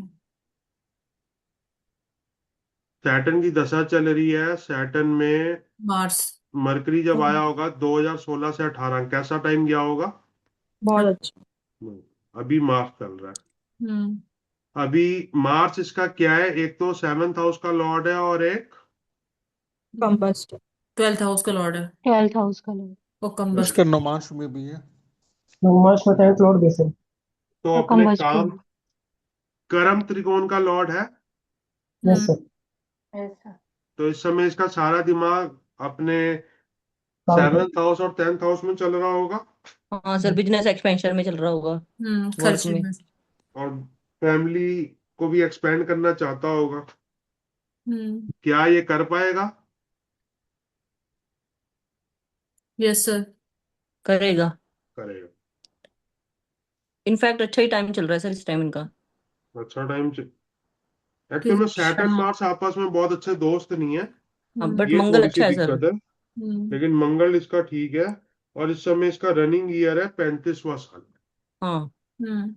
सैटर्न की दशा चल रही है, सैटर्न में मार्स। मरकरी जब आया होगा 2016 से 18, कैसा टाइम गया होगा? बहुत अच्छा। अभी मार्च चल रहा है। हम्म अभी मार्च इसका क्या है, एक तो 7th हाउस का लॉर्ड है और एक कम्बस्ट। 12th हाउस का लॉर्ड है। 12th हाउस का लोग। वो कम्बस्ट। इसका नौमांश में भी है। नवमाश में 10th लॉर्ड बेसिल। तो और अपने कम्बस्ट। काम कर्म त्रिकोण का लॉर्ड है। Yes sir. ऐसा। तो इस समय इसका सारा दिमाग अपने काम पे। 7th हाउस और 10th हाउस में चल रहा होगा, हाँ सर, बिजनेस एक्सपेंशन में चल रहा होगा, वर्क खर्चे में। में। और फैमिली को भी एक्सपेंड करना चाहता होगा। हम्म क्या ये कर पाएगा? Yes sir. करेगा। करेगा। इनफैक्ट अच्छा ही टाइम चल रहा है सर इस टाइम इनका। अच्छा टाइम। एक्चुअल में क्योंकि सैटर्न मार्स आपस में बहुत अच्छे दोस्त नहीं है, हाँ, बट ये मंगल थोड़ी सी अच्छा है सर। दिक्कत है। हम्म लेकिन मंगल इसका ठीक है, और इस समय इसका रनिंग ईयर है 35वां साल, हाँ। हम्म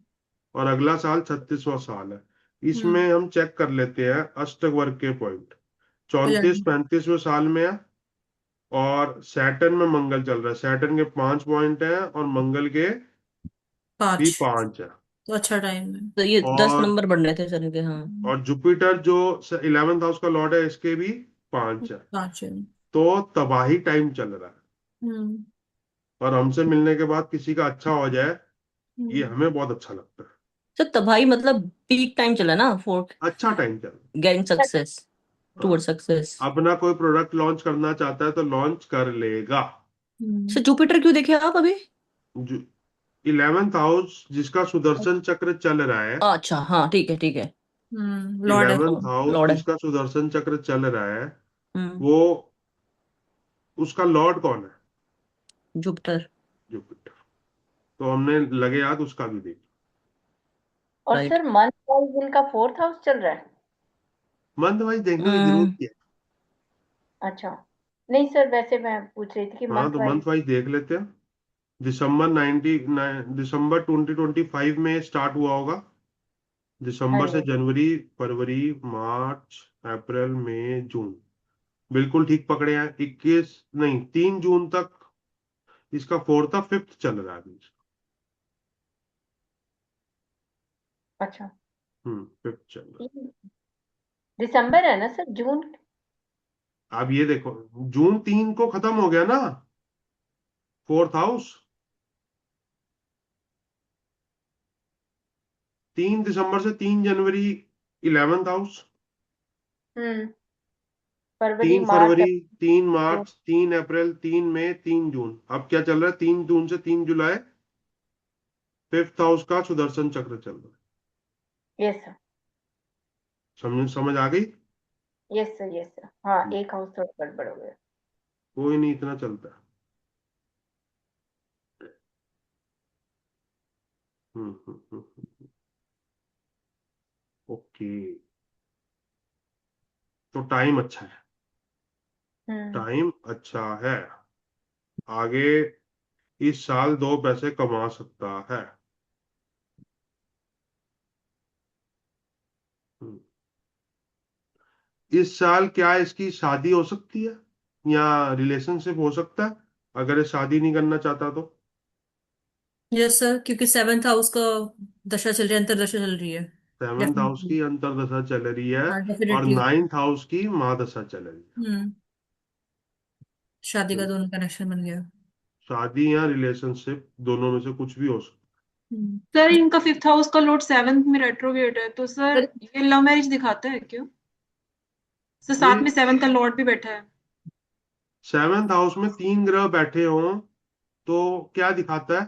और अगला साल 36वां साल है। इसमें हम्म हम चेक कर लेते हैं अष्टक वर्ग के पॉइंट। 34 11। 35वें साल में है, और सैटर्न में मंगल चल रहा है। सैटर्न के 5 पॉइंट है और मंगल के भी 5। 5 है। तो अच्छा टाइम है। तो ये 10 और नंबर बढ़ रहे थे सर इनके, हाँ। जुपिटर जो 11th हाउस का लॉर्ड है, इसके भी 5 है। 5 है। तो तबाही टाइम चल रहा है, हम्म और हमसे मिलने के बाद किसी का अच्छा हो जाए, ये हम्म हमें बहुत अच्छा लगता है। सर तबाही मतलब पीक टाइम चला ना फॉर अच्छा टाइम चल गेटिंग सक्सेस, रहा है। Toward success. हाँ, अपना कोई प्रोडक्ट लॉन्च करना चाहता है तो लॉन्च कर लेगा। हम्म सर जुपिटर क्यों देखे आप अभी? जो 11th हाउस जिसका सुदर्शन चक्र चल रहा है, अच्छा हाँ, ठीक है ठीक है। लॉर्ड है। 11th हाउस लॉर्ड है। जिसका सुदर्शन चक्र चल रहा है, हम्म वो उसका लॉर्ड कौन है? जुपिटर। जुपिटर। तो हमने लगे याद उसका भी देख। और राइट। सर मंथ वाइज इनका 4th हाउस चल रहा है। मंथ वाइज देखने की जरूरत क्या अच्छा। नहीं सर, वैसे मैं पूछ रही थी कि है? हाँ, मंथ तो मंथ वाइज। वाइज देख लेते हैं। दिसंबर 2025 में स्टार्ट हुआ होगा। हाँ दिसंबर से जी। जनवरी, फरवरी, मार्च, अप्रैल, मई, जून, बिल्कुल ठीक पकड़े हैं। 21 नहीं, 3 जून तक इसका 4th 5th चल रहा है अभी। अच्छा। 5th चल रहा है। दिसंबर है ना सर, जून। अब ये देखो, जून 3 को खत्म हो गया ना 4th हाउस। 3 दिसंबर से 3 जनवरी 11th हाउस। हम्म फरवरी, 3 फरवरी, मार्च, 3 मार्च, 3 अप्रैल, 3 मई, 3 जून। अब क्या चल रहा है? 3 जून से 3 जुलाई 5th हाउस का सुदर्शन चक्र चल रहा है। Yes sir. समझ आ गई? Yes sir, yes sir. हाँ, एक हाउस थोड़ा गड़बड़ हो गया। कोई नहीं, इतना चलता है। ओके। तो टाइम अच्छा है, हम्म टाइम अच्छा है। आगे इस साल 2 पैसे कमा सकता है। हम्म। इस साल क्या इसकी शादी हो सकती है, या रिलेशनशिप हो सकता है, अगर ये शादी नहीं करना चाहता तो? यस सर, क्योंकि 7th हाउस का दशा चल रही है, अंतरदशा चल रही है। 7th house definitely. की अंतर्दशा चल रही है, हाँ और डेफिनेटली। 9th हाउस की महादशा चल रही हम्म शादी है। का दोनों कनेक्शन बन गया। शादी या रिलेशनशिप दोनों में से कुछ भी हो सकता हम्म सर इनका 5th हाउस का लॉर्ड 7th में रेट्रोगेट है, तो सर सर ये लव मैरिज दिखाता है क्यों? सर ये साथ में 7th का लॉर्ड भी बैठा है। 7th हाउस में 3 ग्रह बैठे हों तो क्या दिखाता है?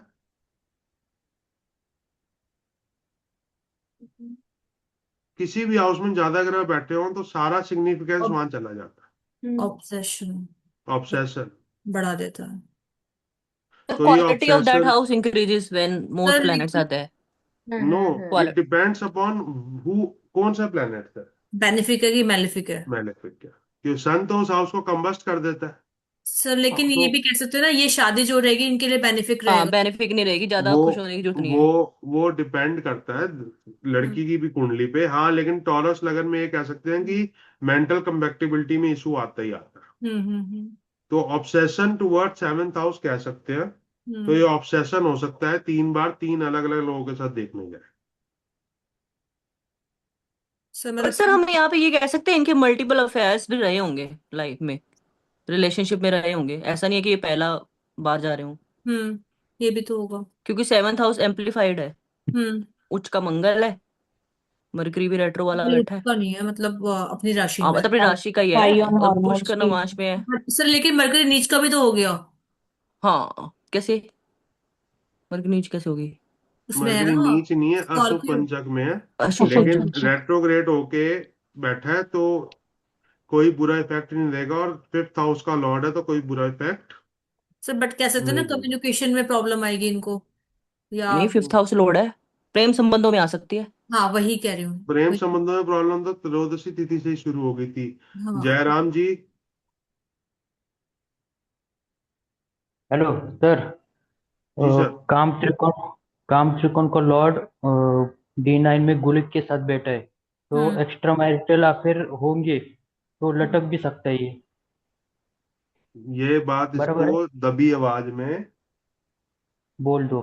किसी भी हाउस में ज्यादा ग्रह बैठे हों तो सारा सिग्निफिकेंस वहां चला जाता ऑब्सेशन है। ऑब्सेशन। बढ़ा देता है। The तो ये quality of that obsession, house increases when more sir planets लेकिन आते हैं। No, it Quality depends upon who, कौन सा प्लेनेट है। बेनिफिक है कि मैलिफिक है? मैलेफिक क्या? क्योंकि सन तो उस हाउस को कंबस्ट कर देता है। सर लेकिन तो ये भी कह सकते हो ना, ये शादी जो रहेगी इनके लिए बेनिफिक हाँ रहेगा। बेनिफिक नहीं रहेगी, ज्यादा वो खुश होने की जरूरत नहीं वो है। वो डिपेंड करता है हम्म लड़की की भी कुंडली पे। हाँ, लेकिन टॉरस लगन में ये कह सकते हैं कि मेंटल कंपैटिबिलिटी में इशू आता ही आता है। हम्म हम्म तो ऑब्सेशन टुवर्ड 7th हाउस कह सकते हैं। तो हम्म। ये ऑब्सेशन हो सकता है 3 बार 3 अलग अलग लोगों के साथ देखने जाए। सर बट सर मतलब हम यहाँ पे ये कह सकते हैं इनके मल्टीपल अफेयर्स भी रहे होंगे लाइफ में, रिलेशनशिप में रहे होंगे। ऐसा नहीं है कि ये पहला बार जा रहे हो, ये भी तो होगा। क्योंकि 7th हाउस एम्पलीफाइड है। हम्म। उच्च का मंगल है, मरकरी भी रेट्रो वाला मतलब बैठा है। उसका नहीं है, मतलब अपनी राशि हाँ में। मतलब अपनी राशि का ही हाई है, ऑन और हॉर्मोन्स पुष्कर भी। नवांश में है। सर लेकिन मरकरी नीच का भी तो हो गया। हाँ कैसे? मरकरी नीच कैसे होगी? उसमें है मरकरी ना, नीच नहीं है, अशुभ स्कॉर्पियो। पंचक में है। अशुभ अशुभ लेकिन पंचक। पंचक। रेट्रोग्रेड होके बैठा है तो कोई बुरा इफेक्ट नहीं देगा, और 5th हाउस का लॉर्ड है तो कोई बुरा इफेक्ट सर बट कह सकते हैं ना नहीं देगा। कम्युनिकेशन में प्रॉब्लम आएगी इनको, या नहीं, 5th हाउस लोड है, प्रेम संबंधों में आ सकती है। हाँ वही कह रही हूँ। प्रेम वही। संबंधों में प्रॉब्लम तो त्रयोदशी तिथि से ही शुरू हो गई थी। हाँ। जयराम जी। Hello sir. जी सर। काम त्रिकोण का लॉर्ड D9 में गुलिक के साथ बैठा है, तो हम्म एक्स्ट्रा मैरिटल अफेयर होंगे तो लटक भी सकता है ये। ये बात बराबर इसको है, दबी आवाज में, बोल दो।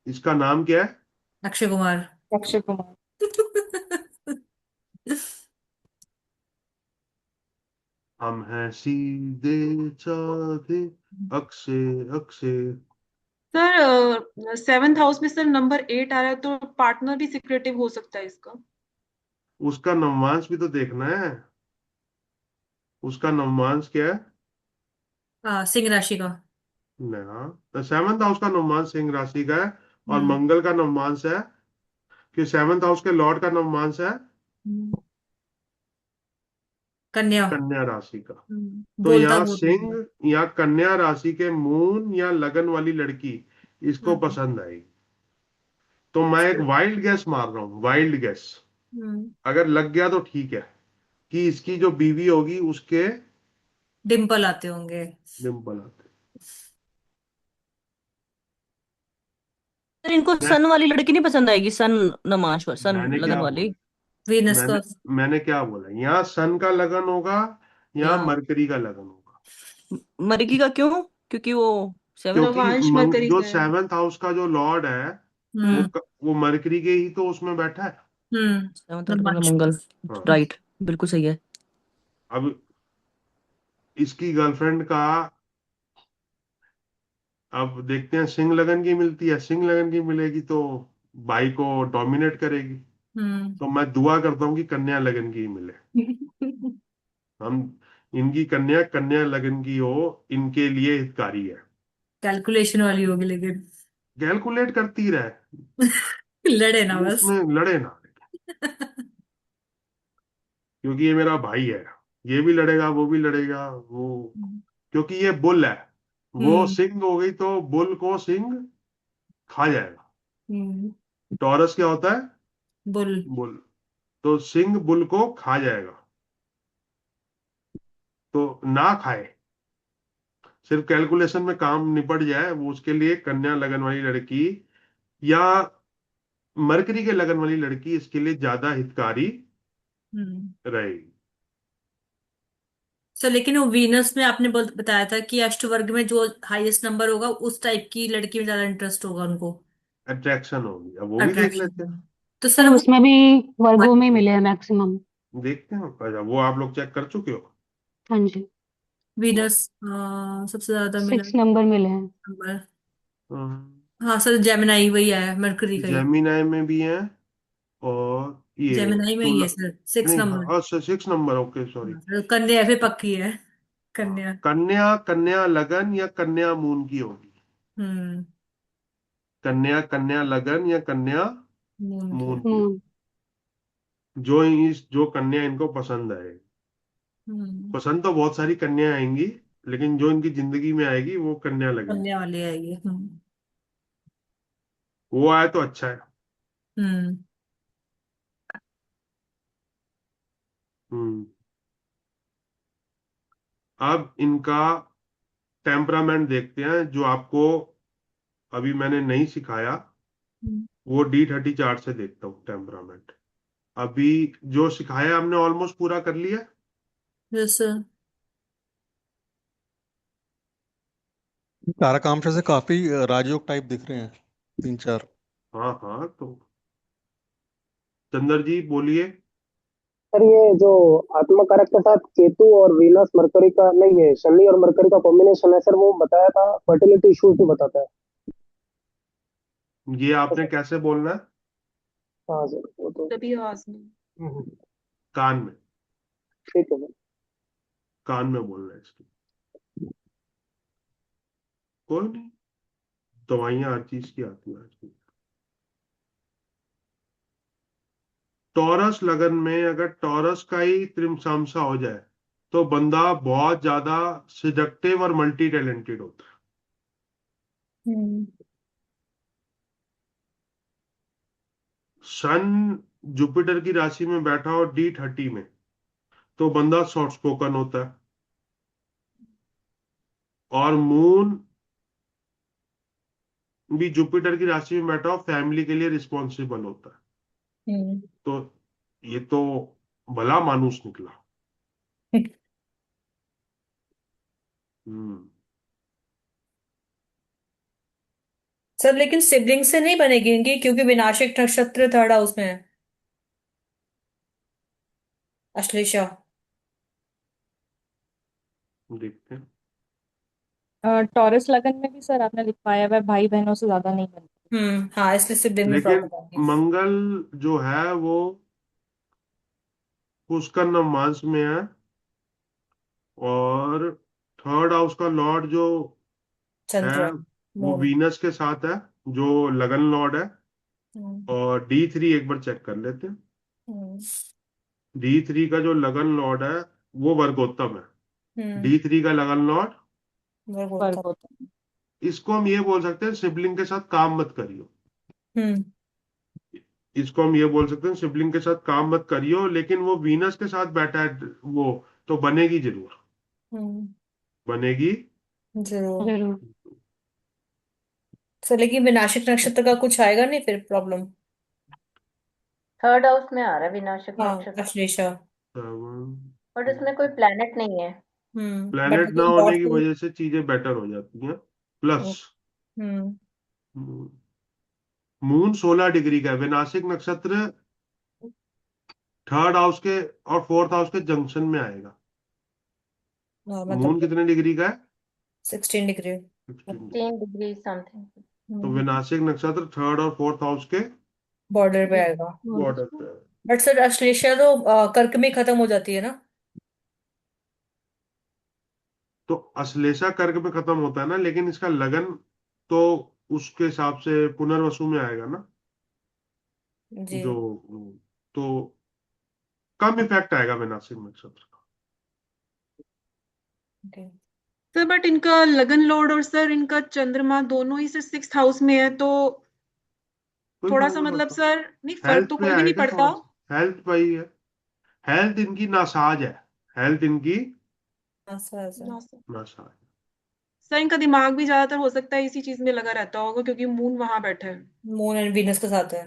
इसका नाम क्या है? अक्षय कुमार। अक्षय कुमार। हम हैं सीधे साधे, Akshay Akshay. Sir 7th house में सर नंबर 8 आ रहा है, तो पार्टनर भी सिक्रेटिव हो सकता है इसका। उसका नवमांश भी तो देखना है। उसका नवमांश क्या है? सिंह राशि का। ना, तो 7th हाउस का नवमांश सिंह राशि का है, और हम्म मंगल का नवमांश है, कि 7th हाउस के लॉर्ड का नवमांश है हम्म। कन्या। कन्या राशि का। तो बोलता यहाँ बहुत है। सिंह या कन्या राशि के मून या लगन वाली लड़की इसको हम्म पसंद आई। तो मैं एक वाइल्ड गैस मार रहा हूँ, वाइल्ड गैस। हम्म। अगर लग गया तो ठीक है, कि इसकी जो बीवी होगी उसके डिम्पल आते होंगे। डिम्पल आते। सर इनको मैं सन वाली लड़की नहीं पसंद आएगी? सन नमाज सन मैंने लगन क्या वाली। बोला? वीनस मैंने का। मैंने क्या बोला? यहाँ सन का लगन होगा या या मरकरी का लगन होगा? मरगी का क्यों? क्योंकि वो 7th। क्योंकि नवांश मरकरी जो का है। 7th हाउस का जो लॉर्ड है वो हम्म वो मरकरी के ही तो उसमें बैठा है। 7th हाउस में नमाज। मंगल। हाँ। राइट, बिल्कुल सही है। अब इसकी गर्लफ्रेंड का, अब देखते हैं, सिंह लगन की मिलती है, सिंह लगन की मिलेगी तो बाई को डोमिनेट करेगी। हम्म तो मैं दुआ करता हूँ कि कन्या लगन की ही मिले। हम इनकी कन्या कन्या लगन की हो, इनके लिए हितकारी है। कैलकुलेशन वाली होगी लेकिन। कैलकुलेट करती रहे, लड़े ना बस। उसमें लड़े ना, क्योंकि ये मेरा भाई है। ये भी लड़ेगा, वो भी लड़ेगा, वो, क्योंकि ये बुल है। वो हम्म सिंह हो गई तो बुल को सिंह खा जाएगा। हम्म। टॉरस क्या होता है? बुल। बुल। तो सिंह बुल को खा जाएगा, तो ना खाए, सिर्फ कैलकुलेशन में काम निपट जाए, वो उसके लिए कन्या लगन वाली लड़की या मरकरी के लगन वाली लड़की इसके लिए ज्यादा हितकारी हम्म। रहेगी। सर लेकिन वो वीनस में आपने बताया था कि अष्टवर्ग में जो हाईएस्ट नंबर होगा उस टाइप की लड़की में ज्यादा इंटरेस्ट होगा उनको। अट्रैक्शन होगी, अब वो भी देख लेते हैं। अट्रैक्शन। तो सर सर वो उसमें भी वर्गों में मिले हैं मैक्सिमम। देखते हैं, अच्छा वो आप लोग चेक कर चुके हो? हाँ जी। वीनस सबसे ज्यादा मिला 6 नंबर मिले हैं। नंबर। हाँ सर जेमिनाई वही है, मरकरी का ही। जेमिनाई में भी है, और ये जेमिनाई में ही है सर, 6 नहीं, नंबर। हाँ 6 नंबर, ओके सॉरी। तो कन्या फिर पक्की है, हाँ, कन्या। कन्या, कन्या लगन या कन्या मून की होगी। हम्म। कन्या, कन्या लगन या कन्या मून की। मून की होगी। जो कन्या इनको पसंद आए। हम्म। पसंद तो बहुत सारी कन्या आएंगी, लेकिन जो इनकी जिंदगी में आएगी वो कन्या लगेगी। कन्या वाली आएगी। वो आए तो अच्छा है। हम्म। हम्म। अब इनका टेम्परामेंट देखते हैं, जो आपको अभी मैंने नहीं सिखाया। वो D30 चार्ट से देखता हूँ टेम्परामेंट। अभी जो सिखाया हमने ऑलमोस्ट पूरा कर लिया। जैसे ताराकांक्ष से काफी राजयोग टाइप दिख रहे हैं, 3 4। हाँ हाँ, तो चंद्र जी बोलिए। सर ये जो आत्मा कारक के साथ केतु और वीनस मरकरी का, नहीं है शनि और मरकरी का कॉम्बिनेशन है सर, वो बताया था फर्टिलिटी इश्यूज भी बताता है। ये आपने कैसे बोलना है? हाँ सर वो तो। तभी आवाज में। हम्म, कान में। ठीक है सर। कान में बोलना है इसकी। कोई नहीं, दवाइयां हर चीज की आती हैं आजकल। टॉरस लगन में अगर टॉरस का ही त्रिमसामसा हो जाए तो बंदा बहुत ज्यादा सिडक्टिव और मल्टी टैलेंटेड होता है। सन जुपिटर की राशि में बैठा हो D30 में, तो बंदा सॉफ्ट स्पोकन होता है। और मून भी जुपिटर की राशि में बैठा हो, फैमिली के लिए रिस्पॉन्सिबल होता है। तो ये तो भला मानुस निकला। हम्म। सर लेकिन सिबलिंग से नहीं बनेगी इनकी, क्योंकि विनाशिक नक्षत्र 3rd हाउस में है। अश्लेषा। देखते हैं। टॉरस लगन में भी सर आपने लिखवाया हुआ है भाई बहनों से ज्यादा नहीं बनती। हाँ, इसलिए सिबलिंग में लेकिन प्रॉब्लम आएगी। मंगल जो है वो पुष्कर नवमांस में है, और 3rd हाउस का लॉर्ड जो चंद्र है है, वो मून। वीनस के साथ है, जो लगन लॉर्ड है। हम्म। और D3 एक बार चेक कर लेते हैं। हम्म। D3 का जो लगन लॉर्ड है वो वर्गोत्तम है। हम्म। D3 का लगन लॉर्ड, वर्गोत्तम। वर्गोत्तम। इसको हम ये बोल सकते हैं सिबलिंग के साथ काम मत करियो। हम्म। इसको हम ये बोल सकते हैं सिबलिंग के साथ काम मत करियो, लेकिन वो वीनस के साथ बैठा है वो, तो बनेगी जरूर। हम्म। बनेगी जरूर। जरूर। सर लेकिन विनाशिक नक्षत्र का कुछ आएगा नहीं फिर प्रॉब्लम? 3rd हाउस में आ रहा है विनाशक हाँ, नक्षत्र, अश्लेषा। बट उसमें कोई प्लेनेट नहीं है। बट प्लेनेट ना लेकिन होने लॉर्ड की तो। वजह से चीजें बेटर हो जाती हैं। प्लस हम्म। मून 16 डिग्री का है, विनाशिक नक्षत्र 3rd हाउस के और 4th हाउस के जंक्शन में आएगा। हाँ, मून मतलब कितने डिग्री का है? 16 डिग्री। 16 डिग्री। 3 degree something. तो विनाशिक नक्षत्र 3rd और 4th हाउस के बॉर्डर पे आएगा। बॉर्डर पे है। बट सर अश्लेषा तो कर्क में खत्म हो जाती है ना? तो अश्लेषा कर्क में खत्म होता है ना, लेकिन इसका लगन तो उसके हिसाब से पुनर्वसु में आएगा ना। जी। जो तो कम इफेक्ट आएगा विनाशिक नक्षत्र का। ओके। सर बट इनका लगन लॉर्ड और सर इनका चंद्रमा दोनों ही सर 6th हाउस में है, तो कोई थोड़ा फर्क सा नहीं मतलब पड़ता। सर नहीं, फर्क हेल्थ तो पे कोई भी नहीं आएगा पड़ता। थोड़ा सा, हेल्थ पे ही है। हेल्थ इनकी नासाज है। हेल्थ इनकी ऐसा ऐसा। ना सर। नासाज। सर इनका दिमाग भी ज्यादातर हो सकता है इसी चीज में लगा रहता होगा, क्योंकि मून वहां बैठा है। मून एंड वीनस के साथ है।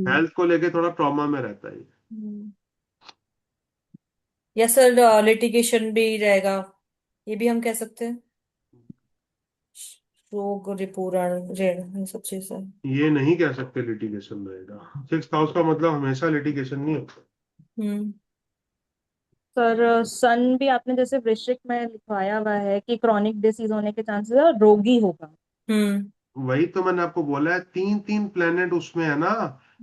हेल्थ को लेके थोड़ा ट्रॉमा में रहता है ये। या सर लिटिगेशन भी रहेगा, ये भी हम कह सकते हैं। रोग रिपूरण ऋण, ये सब चीजें। ये नहीं कह सकते लिटिगेशन रहेगा। 6th हाउस का मतलब हमेशा लिटिगेशन नहीं होता। हम्म। सर सन भी आपने जैसे वृश्चिक में लिखवाया हुआ है कि क्रॉनिक डिसीज होने के चांसेस है और रोगी होगा। हम्म। वही तो मैंने आपको बोला है, 3 3 प्लेनेट उसमें है ना।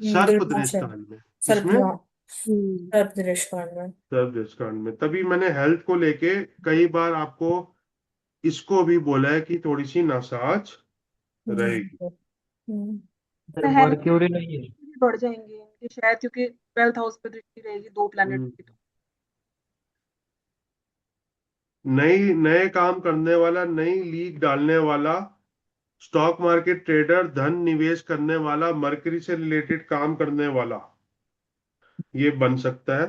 सर्प दुर्भाषा कांड में, सर्प इसमें हाँ सर्प कांड में। सर्प कांड में। तभी मैंने हेल्थ को लेके कई बार आपको इसको भी बोला है कि थोड़ी सी नासाज रहेगी। हम्म, तो सर हेल्थ मर्क्यूरी नहीं है। बढ़ जाएंगे इनके शायद, क्योंकि 12th हाउस पे दृष्टि रहेगी 2 प्लैनेट हम्म। की। तो नए काम करने वाला, नई लीग डालने वाला, स्टॉक मार्केट ट्रेडर, धन निवेश करने वाला, मरकरी से रिलेटेड काम करने वाला, ये बन सकता है।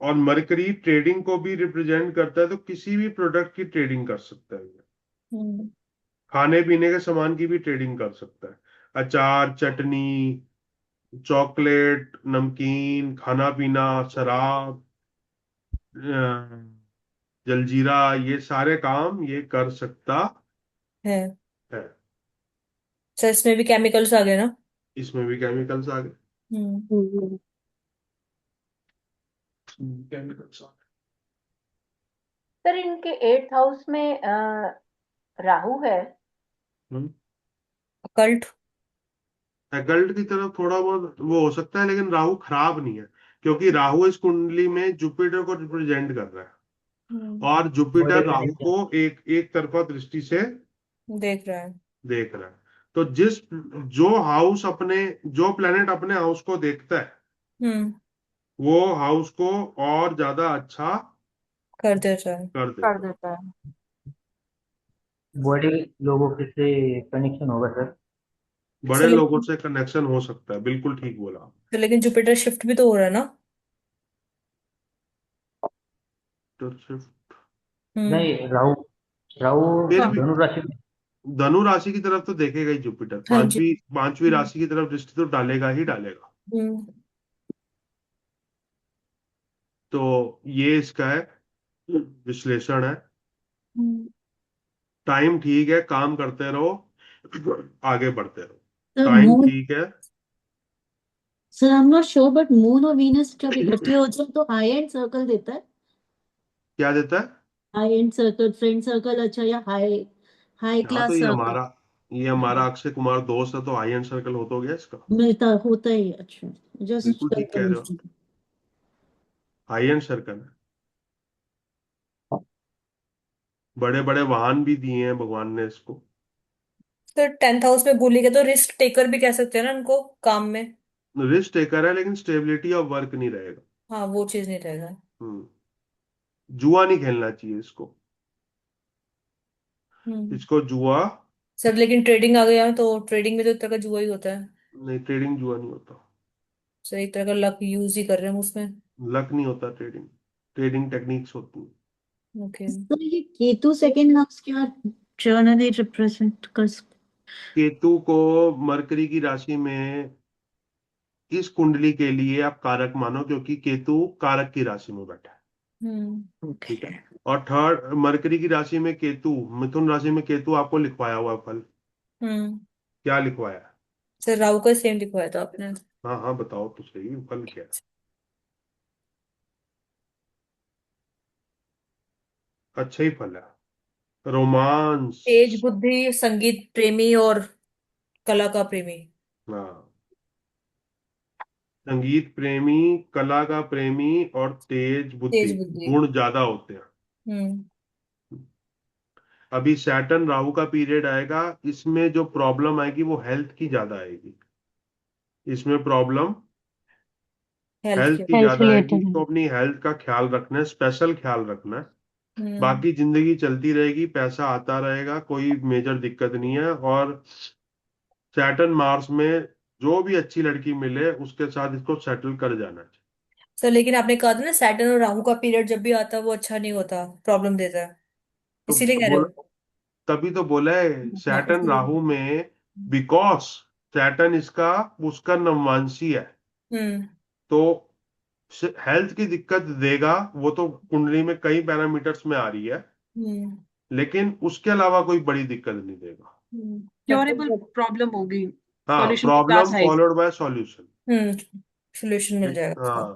और मरकरी ट्रेडिंग को भी रिप्रेजेंट करता है, तो किसी भी प्रोडक्ट की ट्रेडिंग कर सकता है। हम्म, खाने पीने के सामान की भी ट्रेडिंग कर सकता है, अचार, चटनी, चॉकलेट, नमकीन, खाना पीना, शराब, जलजीरा, ये सारे काम ये कर सकता है। है। सर इसमें भी केमिकल्स आ गए ना। इसमें भी केमिकल्स आ गए। हम्म, केमिकल्स आ सर इनके 8th हाउस में राहु है। गए। कल्ट। अकल्ट की तरफ थोड़ा बहुत वो हो सकता है, लेकिन राहु खराब नहीं है, क्योंकि राहु इस कुंडली में जुपिटर को रिप्रेजेंट कर रहा है, और जुपिटर बॉडी राहु को एक तरफा दृष्टि से देख रहा है। देख रहा है। तो जो हाउस अपने, जो प्लेनेट अपने हाउस को देखता है, हम्म, वो हाउस को और ज्यादा अच्छा कर देता है। कर कर देता है। देता है। बॉडी लोगों के से कनेक्शन होगा सर। बड़े सर लोगों लेकिन से कनेक्शन हो सकता है, बिल्कुल ठीक बोला। तो लेकिन जुपिटर शिफ्ट भी तो हो रहा है ना। तो सिर्फ हम्म, नहीं, राहु राहु फिर हाँ। भी धनु राशि में। धनु राशि की तरफ तो देखेगा ही जुपिटर, हाँ जी। पांचवी राशि की तरफ दृष्टि तो डालेगा ही डालेगा। हम्म, तो ये इसका है, विश्लेषण है। हम्म। टाइम ठीक है, काम करते रहो, आगे बढ़ते रहो। सर टाइम मून, ठीक है। Sir I am not sure but moon और वीनस जब इकट्ठे हो जाए तो हाई एंड सर्कल देता है। क्या देता है? High and circle, friend circle अच्छा, या हाई हाई हाँ, तो क्लास सर्कल। ये हमारा अक्षय कुमार दोस्त है, तो हाई एंड सर्कल हो तो गया इसका। मिलता होता ही है, अच्छा। जस्ट बिल्कुल ठीक कह रहे हो, कंफर्मेशन। हाई एंड सर्कल है। बड़े बड़े वाहन भी दिए हैं भगवान ने इसको। तो 10th हाउस में भूल गए तो रिस्क टेकर भी कह सकते हैं ना उनको काम में। रिस्क टेकर है, लेकिन स्टेबिलिटी ऑफ वर्क नहीं रहेगा। हाँ वो चीज नहीं रहेगा। हम्म। जुआ नहीं खेलना चाहिए इसको। हम्म। इसको जुआ सर लेकिन ट्रेडिंग आ गया तो ट्रेडिंग में तो एक तरह का जुआ ही होता है। नहीं, ट्रेडिंग जुआ नहीं होता। सर एक तरह का लक यूज ही कर रहे हैं हम उसमें। लक नहीं होता, ट्रेडिंग ट्रेडिंग टेक्निक्स होती हैं। ओके। सर ये केतु सेकंड हाउस क्या जर्नली रिप्रेजेंट कर सकते? केतु को मरकरी की राशि में इस कुंडली के लिए आप कारक मानो, क्योंकि केतु कारक की राशि में बैठा है। ठीक है। और थर्ड, मरकरी की राशि में केतु, मिथुन राशि में केतु आपको लिखवाया हुआ फल हम्म। क्या लिखवाया है? सर राहु का सेम लिखवाया था आपने। हाँ हाँ, बताओ तो सही, फल क्या है? अच्छा ही फल है, रोमांस। तेज बुद्धि, संगीत प्रेमी और कला का प्रेमी। हाँ, संगीत प्रेमी, कला का प्रेमी और तेज बुद्धि, तेज बुद्धि। गुण ज्यादा होते हैं। हम्म। अभी सैटर्न राहु का पीरियड आएगा, इसमें जो प्रॉब्लम आएगी वो हेल्थ की ज्यादा आएगी। इसमें प्रॉब्लम हेल्थ हेल्थ के। की ज्यादा आएगी, तो अपनी हेल्थ का ख्याल रखना है, स्पेशल ख्याल रखना है। हम्म। बाकी जिंदगी चलती रहेगी, पैसा आता रहेगा, कोई मेजर दिक्कत नहीं है। और सैटर्न मार्स में जो भी अच्छी लड़की मिले उसके साथ इसको सेटल कर जाना चाहिए। सर लेकिन आपने कहा था ना सैटर्न और राहु का पीरियड जब भी आता है वो अच्छा नहीं होता, प्रॉब्लम देता है, तो इसीलिए कह रहे बोला, हो। तभी तो बोला है हाँ सैटर्न इसीलिए। राहु में, बिकॉज सैटर्न इसका उसका नवमांशी है, हम्म। तो हेल्थ की दिक्कत देगा। वो तो कुंडली में कई पैरामीटर्स में आ रही है, हम्म। लेकिन उसके अलावा कोई बड़ी दिक्कत नहीं देगा। क्योरेबल प्रॉब्लम होगी, हाँ, सॉल्यूशन के प्रॉब्लम पास है। Followed by solution. सोल्यूशन मिल जाएगा उसका। हाँ,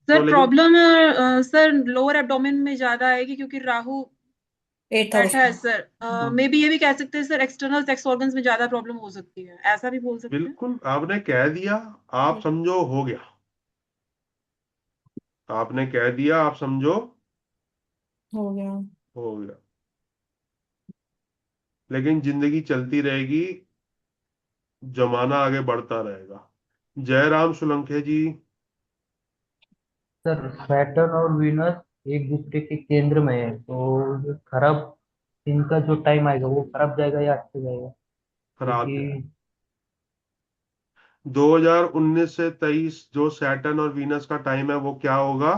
तो सर लेकिन प्रॉब्लम सर लोअर एब्डोमेन में ज्यादा आएगी, क्योंकि राहु एट हाउस बैठा है सर। मे बी ये भी कह सकते हैं सर, एक्सटर्नल सेक्स ऑर्गन्स में ज्यादा प्रॉब्लम हो सकती है, ऐसा भी बोल सकते हैं। बिल्कुल आपने कह दिया, आप समझो हो गया। आपने कह दिया, आप समझो हो गया। हो गया। लेकिन जिंदगी चलती रहेगी, जमाना आगे बढ़ता रहेगा। जयराम सोलंके जी। सर सैटर्न और वीनस एक दूसरे के केंद्र में है, तो ये खराब, इनका जो टाइम आएगा वो खराब जाएगा या अच्छा जाएगा? खराब जाए। क्योंकि 2019 से 23 जो सैटर्न और वीनस का टाइम है वो क्या होगा?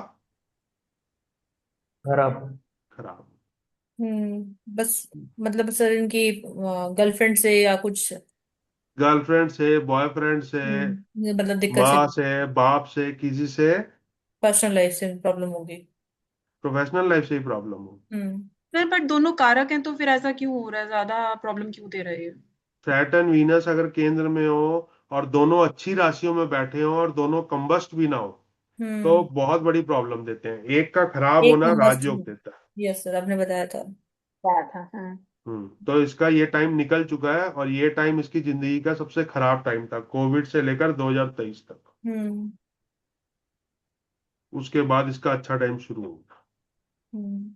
खराब। खराब। बस मतलब सर इनकी गर्लफ्रेंड से या कुछ गर्लफ्रेंड से, बॉयफ्रेंड से, ये मतलब दिक्कत से, माँ से, बाप से, किसी से, पर्सनल लाइफ से प्रॉब्लम होगी। प्रोफेशनल लाइफ से ही प्रॉब्लम हो। हम्म सर बट दोनों कारक हैं, तो फिर ऐसा क्यों हो रहा है, ज्यादा प्रॉब्लम क्यों दे रहे हैं? सैटर्न वीनस अगर केंद्र में हो और दोनों अच्छी राशियों में बैठे हो और दोनों कंबस्ट भी ना हो तो हम्म बहुत बड़ी प्रॉब्लम देते हैं। एक का खराब एक होना नंबर राजयोग देता है। यस सर आपने बताया था। क्या था? तो इसका ये टाइम निकल चुका है और ये टाइम इसकी जिंदगी का सबसे खराब टाइम था, कोविड से लेकर 2023 तक। हम्म उसके बाद इसका अच्छा टाइम शुरू होगा। हम्म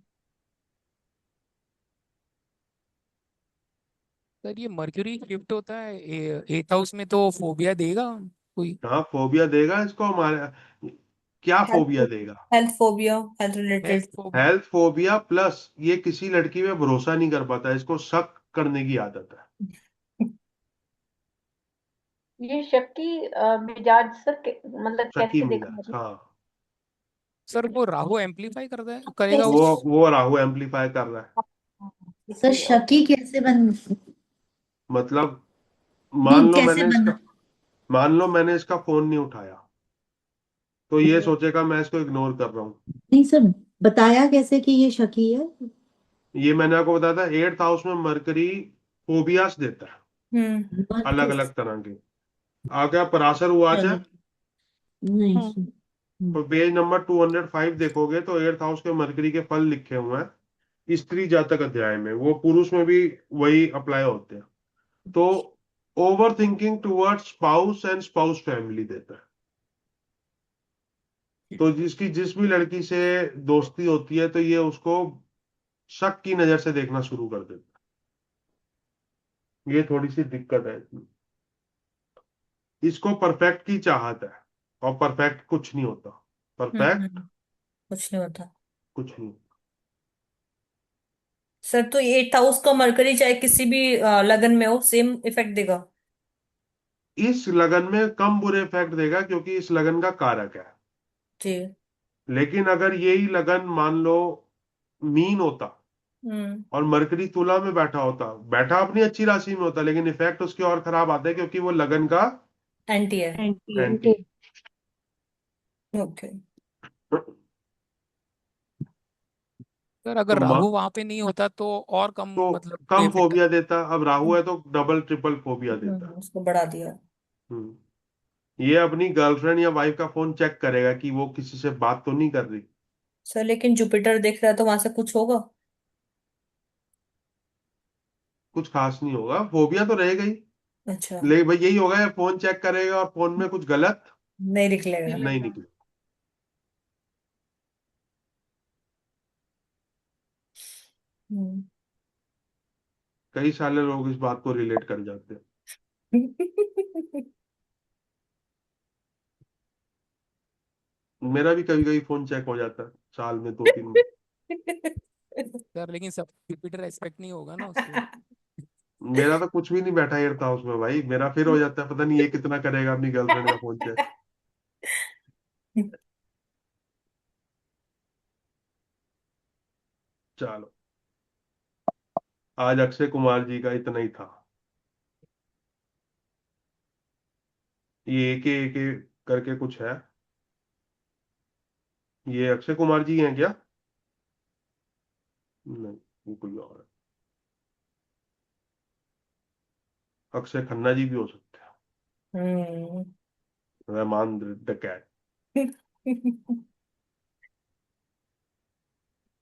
सर ये मर्क्यूरी शिफ्ट होता है एट हाउस में, तो फोबिया देगा कोई? हाँ फोबिया देगा इसको हमारे। क्या फोबिया हेल्थ देगा? Health phobia, health related. Health phobia. Health phobia plus ये किसी लड़की पे भरोसा नहीं कर पाता, इसको शक करने की आदत है। ये शक्की मिजाज सर मतलब शकी कैसे देखा मिजाज, मतलब? हाँ। सर वो राहु एम्पलीफाई करता है, करेगा वो उस? वो राहु एम्पलीफाई कर रहा है। सर इसलिए ओके। शकी कैसे बन मतलब नहीं कैसे बना? मान लो मैंने इसका फोन नहीं उठाया तो ये सोचेगा मैं इसको इग्नोर कर रहा हूँ। नहीं सर, बताया कैसे कि ये शकी है? ये मैंने आपको बताया था, 8th हाउस में मरकरी फोबियास देता है, मत अलग कर। अलग तरह के। आगे आप पराशर उवाच है, चलो नहीं हम्म तो पेज नंबर 205 देखोगे तो 8th हाउस के मरकरी के फल लिखे हुए हैं स्त्री जातक अध्याय में। वो पुरुष में भी वही अप्लाई होते हैं। तो over thinking towards spouse and spouse family देता है। तो जिसकी जिस भी लड़की से दोस्ती होती है तो ये उसको शक की नजर से देखना शुरू कर देता है। ये थोड़ी सी दिक्कत है इसमें। इसको परफेक्ट की चाहत है और परफेक्ट कुछ नहीं होता। परफेक्ट कुछ नहीं होता। कुछ नहीं। सर तो ये 8th हाउस का मरकरी चाहे किसी भी लगन में हो सेम इफेक्ट देगा? इस लगन में कम बुरे इफेक्ट देगा क्योंकि इस लगन का कारक है। जी। लेकिन अगर यही लगन मान लो मीन होता हम्म और मरकरी तुला में बैठा होता, बैठा अपनी अच्छी राशि में होता, लेकिन इफेक्ट उसके और खराब आते हैं क्योंकि वो लगन का एंटी है। एंटी। ओके। सर तो अगर राहु वहां पे नहीं होता तो और कम, तो मतलब बुरे कम इफेक्ट। फोबिया देता। अब राहु है तो डबल ट्रिपल फोबिया देता। उसको बढ़ा दिया। हम्म ये अपनी गर्लफ्रेंड या वाइफ का फोन चेक करेगा कि वो किसी से बात तो नहीं कर रही। सर लेकिन जुपिटर देख रहा है तो वहां से कुछ होगा? कुछ खास नहीं होगा, फोबिया तो रहेगा ही। अच्छा। लेकिन भाई यही होगा, या फोन चेक करेगा और फोन में कुछ गलत नहीं निकलेगा। नहीं निकले। हम्म कई सारे लोग इस बात को रिलेट कर जाते हैं। मेरा भी कभी कभी फोन चेक हो जाता है साल में 2-3 बार। सर लेकिन सब जुपिटर एस्पेक्ट नहीं होगा ना उसको? मेरा तो कुछ भी नहीं बैठा एट्थ हाउस में भाई, मेरा फिर हो जाता है पता नहीं ये कितना करेगा अपनी गर्लफ्रेंड का फोन चेक। चलो, आज अक्षय कुमार जी का इतना ही था। ये एक करके कुछ है। ये अक्षय कुमार जी हैं क्या? नहीं, ये कोई और है। अक्षय खन्ना जी भी हो सकते हम्म हैं। Rahman the cat.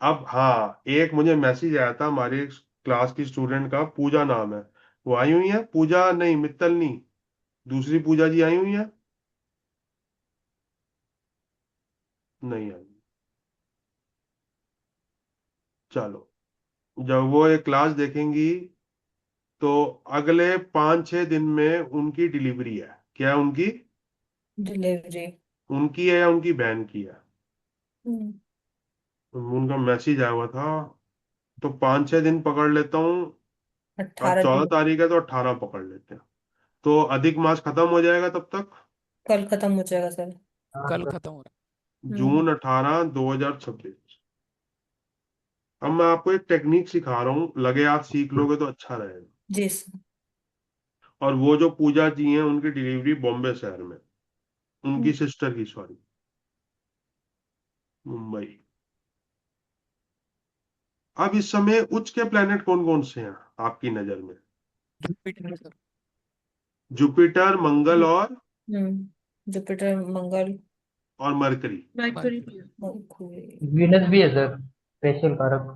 अब हाँ, एक मुझे मैसेज आया था हमारे क्लास की स्टूडेंट का, पूजा नाम है, वो आई हुई है, पूजा नहीं, मित्तल नहीं, दूसरी पूजा जी आई हुई है, नहीं आई। चलो, जब वो एक क्लास देखेंगी तो अगले 5-6 दिन में उनकी डिलीवरी है। क्या है उनकी? डिलीवरी। उनकी है या उनकी बहन की है? उनका मैसेज आया हुआ था। तो 5-6 दिन पकड़ लेता हूँ। आज 18 14 जून। तारीख है तो 18 पकड़ लेते हैं। तो अधिक मास खत्म हो जाएगा तब तक। कल खत्म हो जाएगा सर। हाँ कल सर। खत्म हो रहा जून 18 2026। अब मैं आपको एक टेक्निक सिखा रहा हूँ, लगे आप सीख लोगे तो अच्छा रहेगा। जी सर। और वो जो पूजा जी हैं उनकी डिलीवरी बॉम्बे शहर में, उनकी सिस्टर की, सॉरी, मुंबई। अब इस समय उच्च के प्लेनेट कौन कौन से हैं आपकी नजर में? Jupiter sir. जुपिटर, मंगल जुपिटर, मंगल, और मरकरी। Mercury mercury. भी है। मरकुरी। वीनस भी है सर, स्पेशल कारक।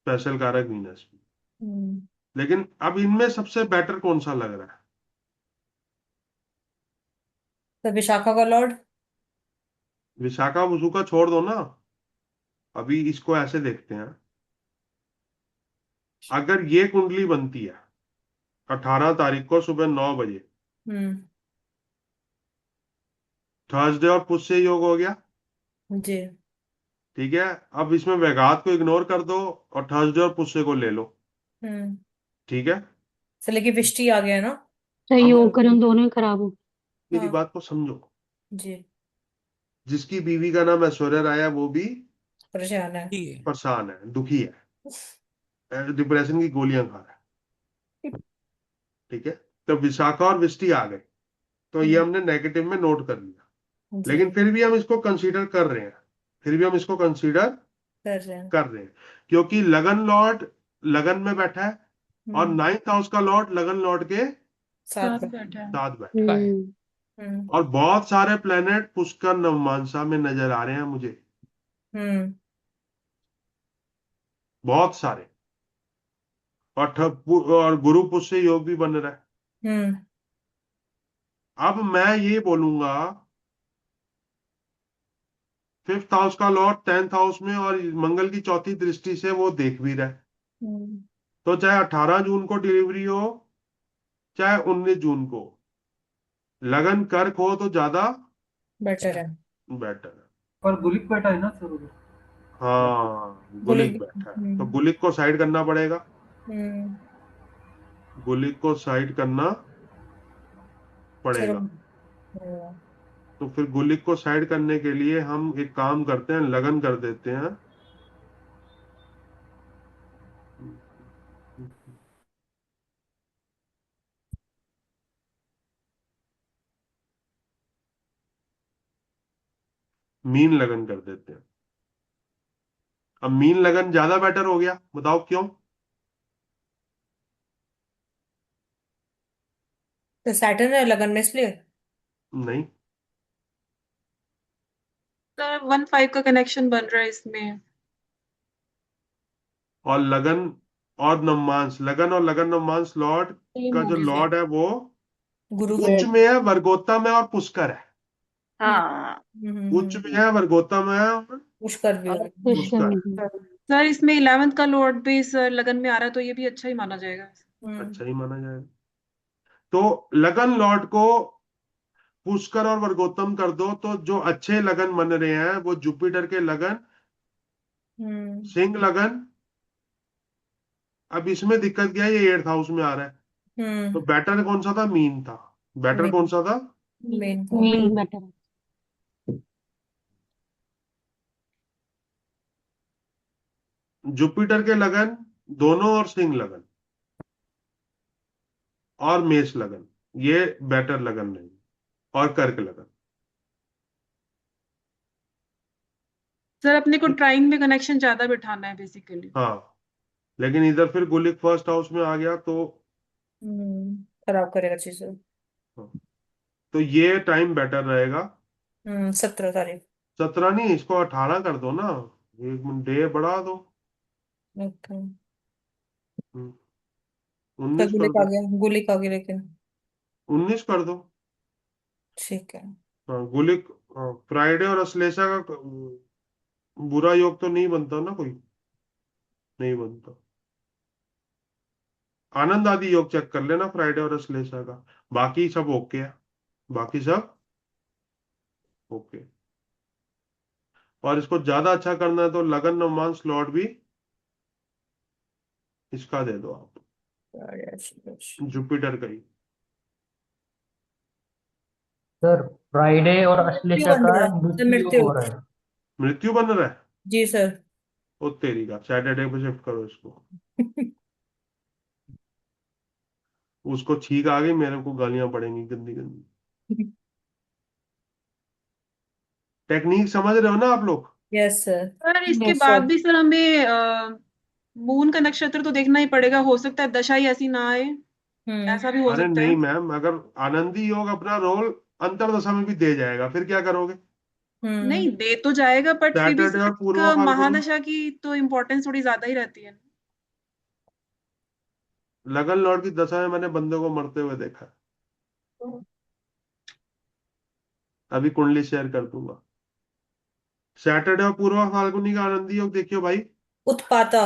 स्पेशल कारक वीनस भी। हम्म, लेकिन अब इनमें सबसे बेटर कौन सा लग रहा है? तो विशाखा का लॉर्ड। विशाखा वसु का छोड़ दो ना, अभी इसको ऐसे देखते हैं। अगर ये कुंडली बनती है 18 तारीख को सुबह 9 बजे, हम्म। थर्सडे और पुष्य योग हो गया, जी। ठीक है। अब इसमें वैघात को इग्नोर कर दो और थर्सडे और पुष्य को ले लो, हम्म। ठीक है। सर लेकिन विष्टि आ गया ना। अब सहयोग करें दोनों ही खराब हो। मेरी हाँ। बात को समझो। जी। जिसकी बीवी का नाम ऐश्वर्या राय है वो भी परेशान है। ठीक है। परेशान है, दुखी है, डिप्रेशन की गोलियां खा रहा है, ठीक है। तो विशाखा और विष्टि आ गए, तो ये हम्म, हमने नेगेटिव में नोट कर लिया। जी। लेकिन फिर भी हम इसको कंसीडर कर रहे हैं, फिर भी हम इसको कंसीडर कर रहे हैं। कर रहे हैं, क्योंकि लगन लॉर्ड लगन में बैठा है और हम्म। 9th हाउस का लॉर्ड लगन लॉर्ड के साथ साथ में। बैठा है। साथ बैठा है। का है। हम्म। हम्म। और बहुत सारे प्लेनेट पुष्कर नवमांसा में नजर आ रहे हैं मुझे, हम्म। बहुत सारे। और और गुरु पुष्य योग भी बन रहा है। हम्म। अब मैं ये बोलूंगा, 5th हाउस का लॉर्ड 10th हाउस में और मंगल की चौथी दृष्टि से वो देख भी रहा है। हम्म। तो चाहे 18 जून को डिलीवरी हो, चाहे 19 जून को, लगन कर्क हो तो ज्यादा बेटर अच्छा। है। बेटर है। पर गुलिक बैठा है ना सर उधर। हाँ, गुलिक गुलिक। बैठा है तो गुलिक को साइड करना पड़ेगा। हम्म। गुलिक को साइड करना चलो। पड़ेगा। तो फिर गुलिक को साइड करने के लिए हम एक काम करते हैं, लगन कर देते हैं। मीन लगन कर देते हैं। अब मीन लगन ज्यादा बेटर हो गया, बताओ क्यों? तो सैटर्न है लगन में इसलिए। नहीं, सर 1-5 का कनेक्शन बन रहा है इसमें। और लगन और नवमांस, लगन और लगन नवमांस लॉर्ड सेम का जो होगी सर। लॉर्ड है वो गुरु। उच्च में है, वर्गोत्तम में और पुष्कर है। हाँ। उच्च में है, वर्गोत्तम है और पुष्कर भी और है। पुष्कर पुष्कर है। में। सर इसमें 11th का लॉर्ड भी सर लगन में आ रहा है तो ये भी अच्छा ही माना जाएगा। अच्छा ही माना जाएगा। तो लगन लॉर्ड को पुष्कर और वर्गोत्तम कर दो तो जो अच्छे लगन बन रहे हैं वो जुपिटर के लगन, हम्म। सिंह लगन। अब इसमें दिक्कत क्या है, ये 8th हाउस में आ रहा है। तो हम्म। बेटर कौन सा था? मीन था। बेटर कौन मेन। सा था? मेन था। मीन बेटर है। जुपिटर के लगन दोनों और सिंह लगन और मेष लगन, ये बेटर लगन नहीं। और कर्क लगन। सर अपने को ट्राइंग में कनेक्शन ज्यादा बिठाना है बेसिकली। हाँ, लेकिन इधर फिर गुलिक 1st हाउस में आ गया तो खराब करेगा चीजें। हाँ, तो ये टाइम बेटर रहेगा। 17 तारीख। 17 नहीं, इसको 18 कर दो ना, एक मिनट, डे बढ़ा दो। ओके। 19 कर गुलिक आ दो। गया, गुलिक आ गया लेकिन। 19 कर दो। ठीक है। हाँ, गुलिक। फ्राइडे और अश्लेषा का बुरा योग तो नहीं बनता ना कोई, नहीं बनता। आनंद आदि योग चेक कर लेना फ्राइडे और अश्लेषा का, बाकी सब ओके है, बाकी सब ओके। और इसको ज्यादा अच्छा करना है तो लगन नवमान स्लॉट भी इसका दे दो आप, जुपिटर का ही। सर फ्राइडे और मृत्यु अश्लेषा बन का रहा है सर, मृत्यु योग मृत्यु। हो रहा है। मृत्यु बन रहा है। जी सर। ओ तेरी का, सैटरडे पे शिफ्ट करो इसको। उसको छींक आ गई, मेरे को गालियां पड़ेंगी गंदी गंदी। टेक्निक समझ रहे हो ना आप लोग? Yes sir. सर इसके यस बाद सर। भी सर हमें मून का नक्षत्र तो देखना ही पड़ेगा, हो सकता है दशा ही ऐसी ना आए, ऐसा भी हो अरे सकता है। नहीं मैम, अगर आनंदी योग अपना रोल अंतरदशा में भी दे जाएगा, फिर क्या करोगे? नहीं दे तो जाएगा, बट फिर भी सैटरडे सर और एक पूर्वा फाल्गुन में महादशा की तो इम्पोर्टेंस थोड़ी ज्यादा ही रहती है। लगन लॉर्ड की दशा में मैंने बंदे को मरते हुए देखा है। अभी कुंडली शेयर कर दूंगा। सैटरडे और पूर्वा फाल्गुनी का आनंदी योग देखियो भाई। उत्पाता।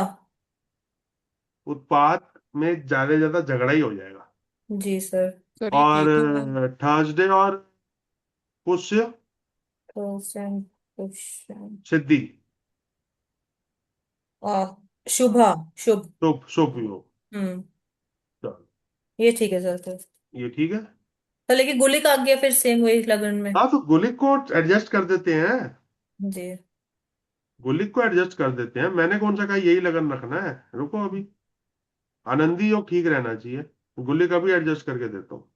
उत्पात में ज्यादा से ज्यादा झगड़ा ही हो जाएगा। जी सर। सर ये और केतु। थर्सडे और पुष्य क्वेश्चन क्वेश्चन। सिद्धि, शुभा शुभ। शुभ शुभ योग। हम्म। चलो, ये ठीक है सर फिर। ये ठीक है। तो लेकिन गुलिक आ गया फिर सेम वही लगन में। हाँ तो गुलिक को एडजस्ट कर देते हैं, जी। गुलिक को एडजस्ट कर देते हैं। मैंने कौन सा कहा यही लगन रखना है, रुको अभी। आनंदी योग ठीक रहना चाहिए, गुलिक अभी एडजस्ट करके देता हूँ।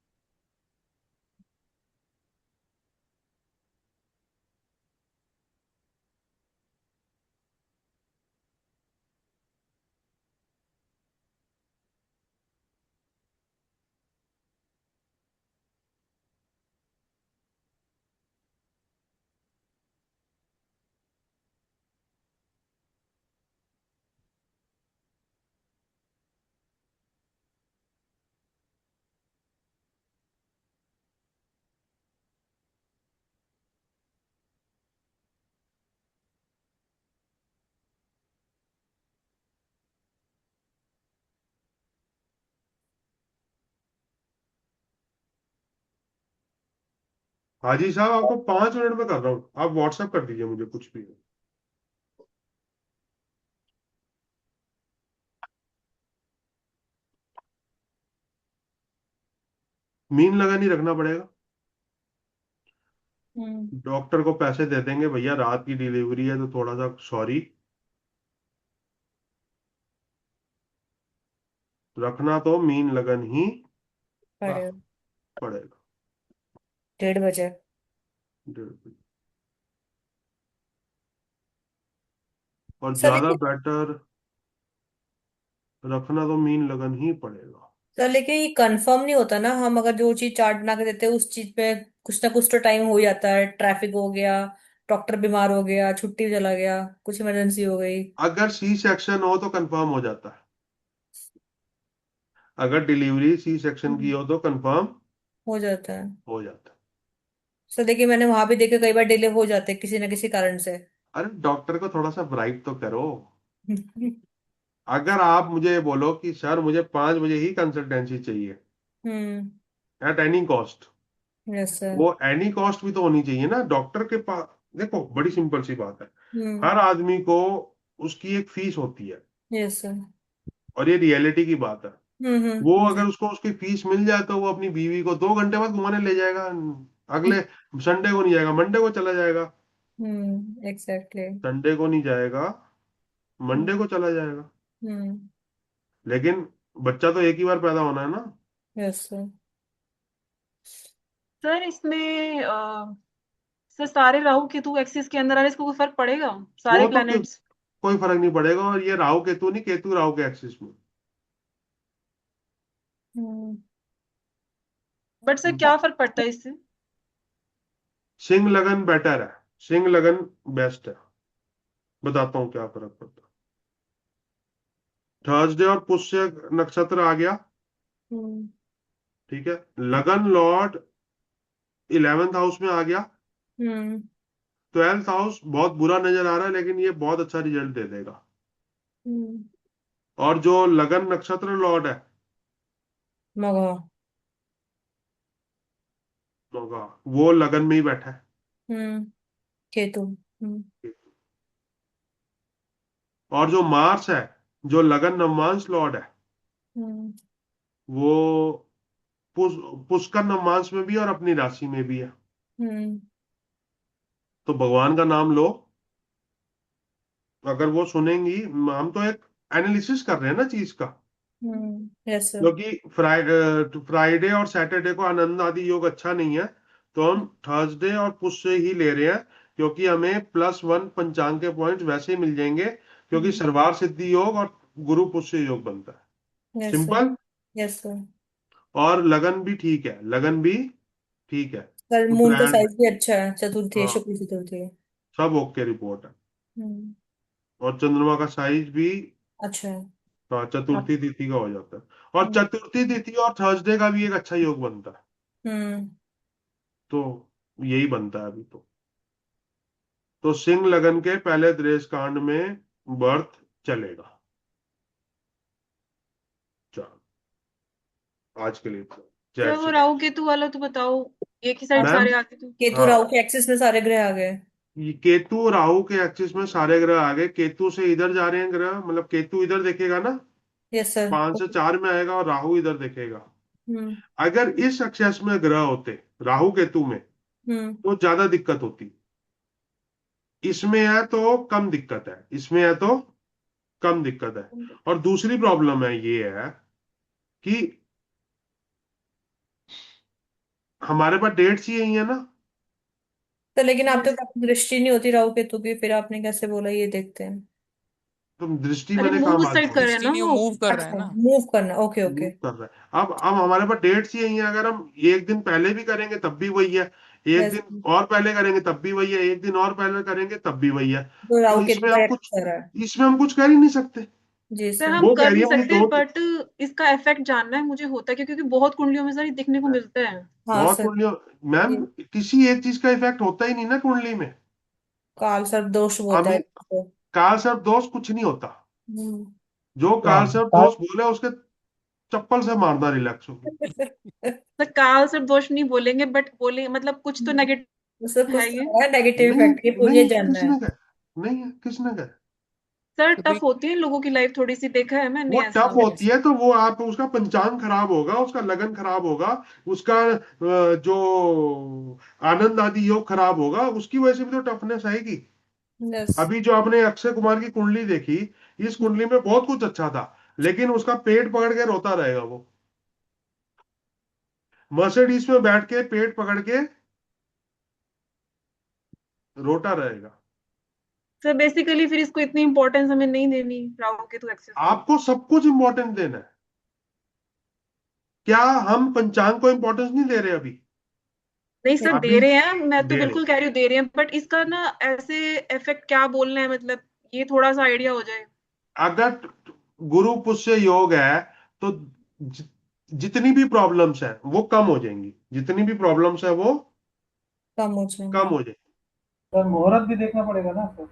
हाजी साहब, आपको 5 मिनट में कर रहा हूँ, आप व्हाट्सएप कर दीजिए मुझे कुछ भी। मीन लगन ही रखना पड़ेगा। डॉक्टर को पैसे दे देंगे भैया, रात की डिलीवरी है तो थोड़ा सा सॉरी। रखना तो मीन लगन ही पढ़े। पड़ेगा। 1:30 बजे। 1:30 बजे। और सर ज्यादा लेकिन बेटर रखना तो मीन लगन ही पड़ेगा। सर लेकिन ये कंफर्म नहीं होता ना, हम अगर जो चीज चार्ट बना के देते हैं उस चीज पे कुछ ना कुछ तो टाइम हो जाता है, ट्रैफिक हो गया, डॉक्टर बीमार हो गया, छुट्टी चला गया, कुछ इमरजेंसी हो गई। अगर सी सेक्शन हो तो कंफर्म हो जाता है, अगर डिलीवरी सी सेक्शन की हो तो कंफर्म हो जाता है। हो जाता सर देखिए मैंने वहां भी देखे कई बार डिले हो जाते हैं किसी ना किसी कारण से। है। अरे डॉक्टर को थोड़ा सा ब्राइब तो करो। अगर आप मुझे बोलो कि सर मुझे 5 बजे ही कंसल्टेंसी चाहिए hmm. At any cost, yes sir. वो एनी कॉस्ट भी तो होनी चाहिए ना डॉक्टर के पास। देखो बड़ी सिंपल सी बात है, हम्म। हर आदमी को उसकी एक फीस होती है, यस सर। और ये रियलिटी की बात है। वो जी। अगर उसको उसकी फीस मिल जाए तो वो अपनी बीवी को 2 घंटे बाद घुमाने ले जाएगा, अगले संडे को नहीं जाएगा, मंडे को चला जाएगा। एग्जैक्टली। संडे को नहीं जाएगा, हम्म। मंडे को चला जाएगा। हम्म। लेकिन बच्चा तो एक ही बार पैदा होना है ना। Yes sir. सर इसमें सर सारे राहु केतु एक्सिस के अंदर आ रहे हैं, इसको कोई फर्क पड़ेगा, सारे वो तो प्लैनेट्स? कोई फर्क नहीं पड़ेगा, और ये राहु केतु नहीं, केतु राहु के एक्सिस में। बट सर क्या फर्क पड़ता है इससे? सिंह लगन बेटर है, सिंह लगन बेस्ट है। बताता हूँ क्या फर्क पड़ता है। थर्सडे और पुष्य नक्षत्र आ गया, हम्म ठीक है। लगन लॉर्ड 11th हाउस में आ गया। हम्म 12th हाउस बहुत बुरा नजर आ रहा है, लेकिन ये बहुत अच्छा रिजल्ट दे देगा। हम्म और जो लगन नक्षत्र लॉर्ड है मगा होगा, वो लगन में ही बैठा है। हम्म केतु और जो मार्स है, जो लगन नवमांश लॉर्ड है, हम्म वो पुष पुष्कर नवमांश में भी और अपनी राशि में भी है। हम्म तो भगवान का नाम लो, अगर वो सुनेंगी। हम तो एक एनालिसिस कर रहे हैं ना चीज का, यस सर क्योंकि फ्राइडे और सैटरडे को आनंद आदि योग अच्छा नहीं है, तो हम थर्सडे और पुष्य ही ले रहे हैं, क्योंकि हमें +1 पंचांग के पॉइंट वैसे ही मिल जाएंगे, क्योंकि सर्वार सिद्धि योग और गुरु पुष्य योग बनता है। Yes sir simple. Yes sir और लगन भी ठीक है, लगन भी ठीक है। सर मून का शुक्रान, साइज भी अच्छा है, चतुर्थी है, हाँ, शुक्ल चतुर्थी है। सब ओके रिपोर्ट है। हम्म और चंद्रमा का साइज भी, अच्छा है। हाँ, चतुर्थी तिथि का हो जाता है। और हम्म चतुर्थी तिथि और थर्सडे का भी एक अच्छा योग बनता है। हम्म तो यही बनता है अभी तो सिंह लगन के पहले द्रेष कांड में बर्थ चलेगा। चलो, आज के लिए तो जय सर वो श्री राहु केतु वाला तो बताओ, एक ही साइड राम। मैम, सारे आते तो। केतु हाँ, राहु के एक्सिस में सारे ग्रह आ गए। ये केतु राहु के एक्सिस में सारे ग्रह आ गए। केतु से इधर जा रहे हैं ग्रह, मतलब केतु इधर देखेगा ना, यस सर 5 से 4 में आएगा, और राहु इधर देखेगा। हम्म अगर इस एक्सेस में ग्रह होते राहु केतु में, हम्म तो ज्यादा दिक्कत होती। इसमें है तो कम दिक्कत है, इसमें है तो कम दिक्कत है। और दूसरी प्रॉब्लम है ये है कि हमारे पास डेट्स ही यही है ना। तो लेकिन आप तो दृष्टि नहीं होती राहु केतु की, फिर आपने कैसे बोला ये देखते हैं। तो दृष्टि अरे मैंने कहा मूव उस मालूम साइड कर है, रहे हैं दृष्टि ना नहीं, वो। मूव कर रहा है अच्छा ना। मूव करना, ओके मूव ओके। कर रहा है। अब हमारे पास डेट्स ही यही है। अगर हम एक दिन पहले भी करेंगे तब भी वही है, एक यस दिन और पहले करेंगे तब भी वही है, एक दिन और पहले करेंगे तब भी वही है। तो तो राहु केतु का एक्सिस कर रहा है। इसमें हम कुछ कर ही नहीं सकते। जी सर सर। हम वो कह कर रही नहीं है मुझे सकते, दो, बट इसका इफेक्ट जानना है मुझे, होता है क्यों? क्योंकि बहुत कुंडलियों में सर ये दिखने को मिलता है। हाँ बहुत सर। कुंडलियों, मैम, जी। किसी एक चीज का इफेक्ट होता ही नहीं ना कुंडली में। काल सर्प दोष बोलता है अमीन, इसको। काल सर्प दोष कुछ नहीं होता। हम्म। जो हाँ काल सर्प दोष बोले उसके चप्पल से मारना रिलैक्स होगी। सर काल सर दोष नहीं बोलेंगे, बट बोले मतलब कुछ तो उससे नेगेटिव कुछ है तो ये। है नेगेटिव नहीं, इफेक्ट, ये नहीं मुझे है, जानना है। किसने कहा? नहीं है, किसने कहा? सर तो टफ भाई होती है लोगों की लाइफ, थोड़ी सी देखा है वो मैंने ऐसा। टफ होती है तो वो आप उसका पंचांग खराब होगा, उसका लगन खराब होगा, उसका जो आनंद आदि योग खराब होगा, उसकी वजह से भी तो टफनेस आएगी। यस। अभी जो आपने अक्षय कुमार की कुंडली देखी, इस कुंडली में बहुत कुछ अच्छा था, लेकिन उसका पेट पकड़ के रोता रहेगा वो। मर्सिडीज में बैठ के पेट पकड़ के रोता रहेगा। सर बेसिकली फिर इसको इतनी इंपॉर्टेंस हमें नहीं देनी राहु केतु एक्सेस को। आपको सब कुछ इंपॉर्टेंट देना है। क्या हम पंचांग को इंपॉर्टेंस नहीं दे रहे अभी? नहीं सर अभी दे रहे हैं, मैं तो दे रहे। बिल्कुल कह रही हूँ दे रहे हैं, बट इसका ना ऐसे इफेक्ट क्या बोलना है, मतलब ये थोड़ा सा आइडिया हो जाए। अगर गुरु पुष्य योग है तो जि, जितनी भी प्रॉब्लम्स है वो कम हो जाएंगी, जितनी भी प्रॉब्लम्स है वो कम हो कम जाएंगे। हो जाएंगी। सर मुहूर्त भी देखना पड़ेगा ना सर।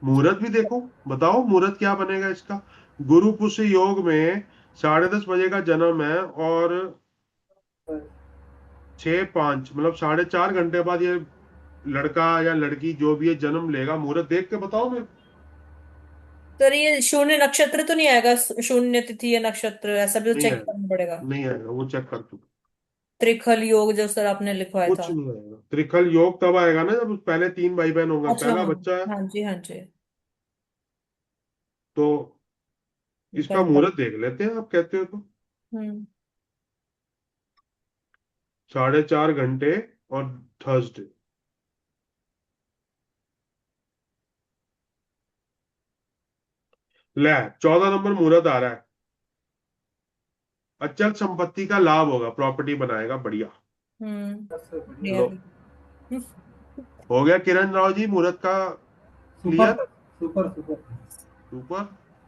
मुहूर्त भी देखो, बताओ मुहूर्त क्या बनेगा इसका। गुरु पुष्य योग में 10:30 बजे का जन्म है, और 6:05 मतलब 4.5 घंटे बाद ये लड़का या लड़की जो भी है जन्म लेगा। मुहूर्त देख के बताओ मेरे को। सर ये शून्य नक्षत्र तो नहीं आएगा, शून्य तिथि या नक्षत्र ऐसा भी तो नहीं चेक आएगा, करना पड़ेगा। नहीं आएगा, वो चेक कर चुके। त्रिखल योग जो सर आपने लिखवाया कुछ था। नहीं आएगा। त्रिखल योग तब आएगा ना जब पहले 3 भाई बहन होंगे, अच्छा पहला हाँ। बच्चा है। हाँ जी हाँ जी। तो इसका बेहतर। मुहूर्त देख लेते हैं, आप कहते हो तो। हम्म 4.5 घंटे और थर्सडे। ले, 14 नंबर मुहूर्त आ रहा है। अचल संपत्ति का लाभ होगा, प्रॉपर्टी बनाएगा, बढ़िया। बढ़िया लो, भी। हो गया किरण राव जी मुहूर्त का super clear. Sir, super super super.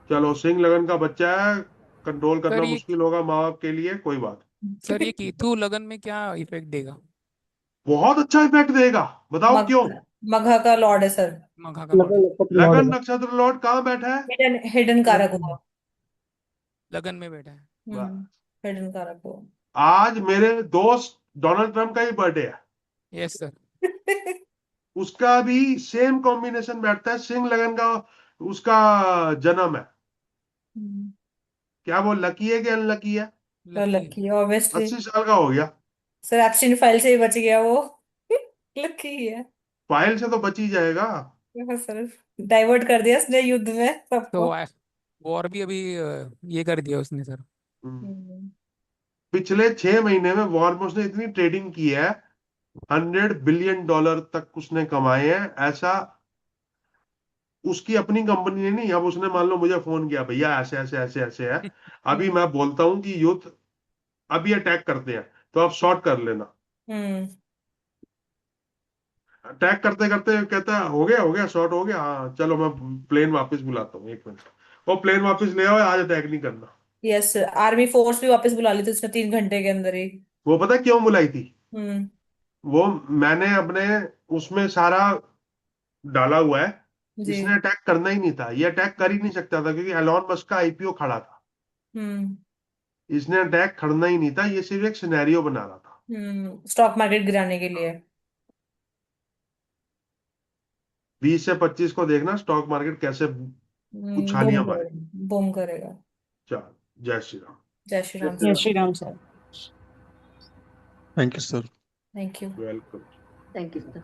चलो, सिंह लगन का बच्चा है, कंट्रोल करना सर ये मुश्किल होगा माँ बाप के लिए, कोई बात। सर ये केतु लगन में क्या इफेक्ट देगा? बहुत अच्छा इफेक्ट देगा, बताओ मग क्यों। मघा का लॉर्ड है सर। मघा का लॉर्ड लगन नक्षत्र लॉर्ड कहाँ बैठा है? हिडन कारक हुआ। लगन में बैठा है। हिडन कारक हुआ। आज मेरे दोस्त डोनाल्ड ट्रंप का ही बर्थडे है, यस सर। उसका भी सेम कॉम्बिनेशन बैठता है, सिंह लगन का उसका जन्म है। क्या वो लकी है कि अनलकी है? Lucky obviously. 80 साल का हो गया। सर एप्स्टीन फाइल से ही बच गया वो। लकी है। फाइल से तो बच ही जाएगा। सर डाइवर्ट कर दिया उसने युद्ध में तो सबको। वॉर भी अभी ये कर दिया उसने सर। पिछले 6 महीने में वॉर में उसने इतनी ट्रेडिंग की है, $100 बिलियन तक उसने कमाए हैं। ऐसा उसकी अपनी कंपनी ने नहीं। अब उसने मान लो मुझे फोन किया, भैया ऐसे ऐसे ऐसे ऐसे है, अभी मैं बोलता हूं कि युद्ध अभी अटैक करते हैं, तो आप शॉर्ट कर लेना। अटैक करते करते कहता है हो गया शॉर्ट हो गया, हाँ चलो मैं प्लेन वापस बुलाता हूँ, 1 मिनट। वो प्लेन वापस ले आओ, आज अटैक नहीं करना। यस सर, आर्मी फोर्स भी वापस बुला ली थी उसने 3 घंटे के अंदर ही। वो पता है क्यों बुलाई थी? हम्म वो मैंने अपने उसमें सारा डाला हुआ है। जी। इसने अटैक करना ही नहीं था, ये अटैक कर ही नहीं सकता था, क्योंकि एलॉन मस्क का आईपीओ खड़ा था। इसने अटैक करना ही नहीं था, ये सिर्फ एक सिनेरियो बना रहा था। स्टॉक मार्केट गिराने के लिए। 20 से 25 को देखना स्टॉक मार्केट कैसे बूम उछालियां मारे। करेगा, बूम करेगा। चल, जय श्री राम। जय श्री राम जय sir. Shri Ram sir. Thank you, sir. Thank you. Welcome. Thank you sir.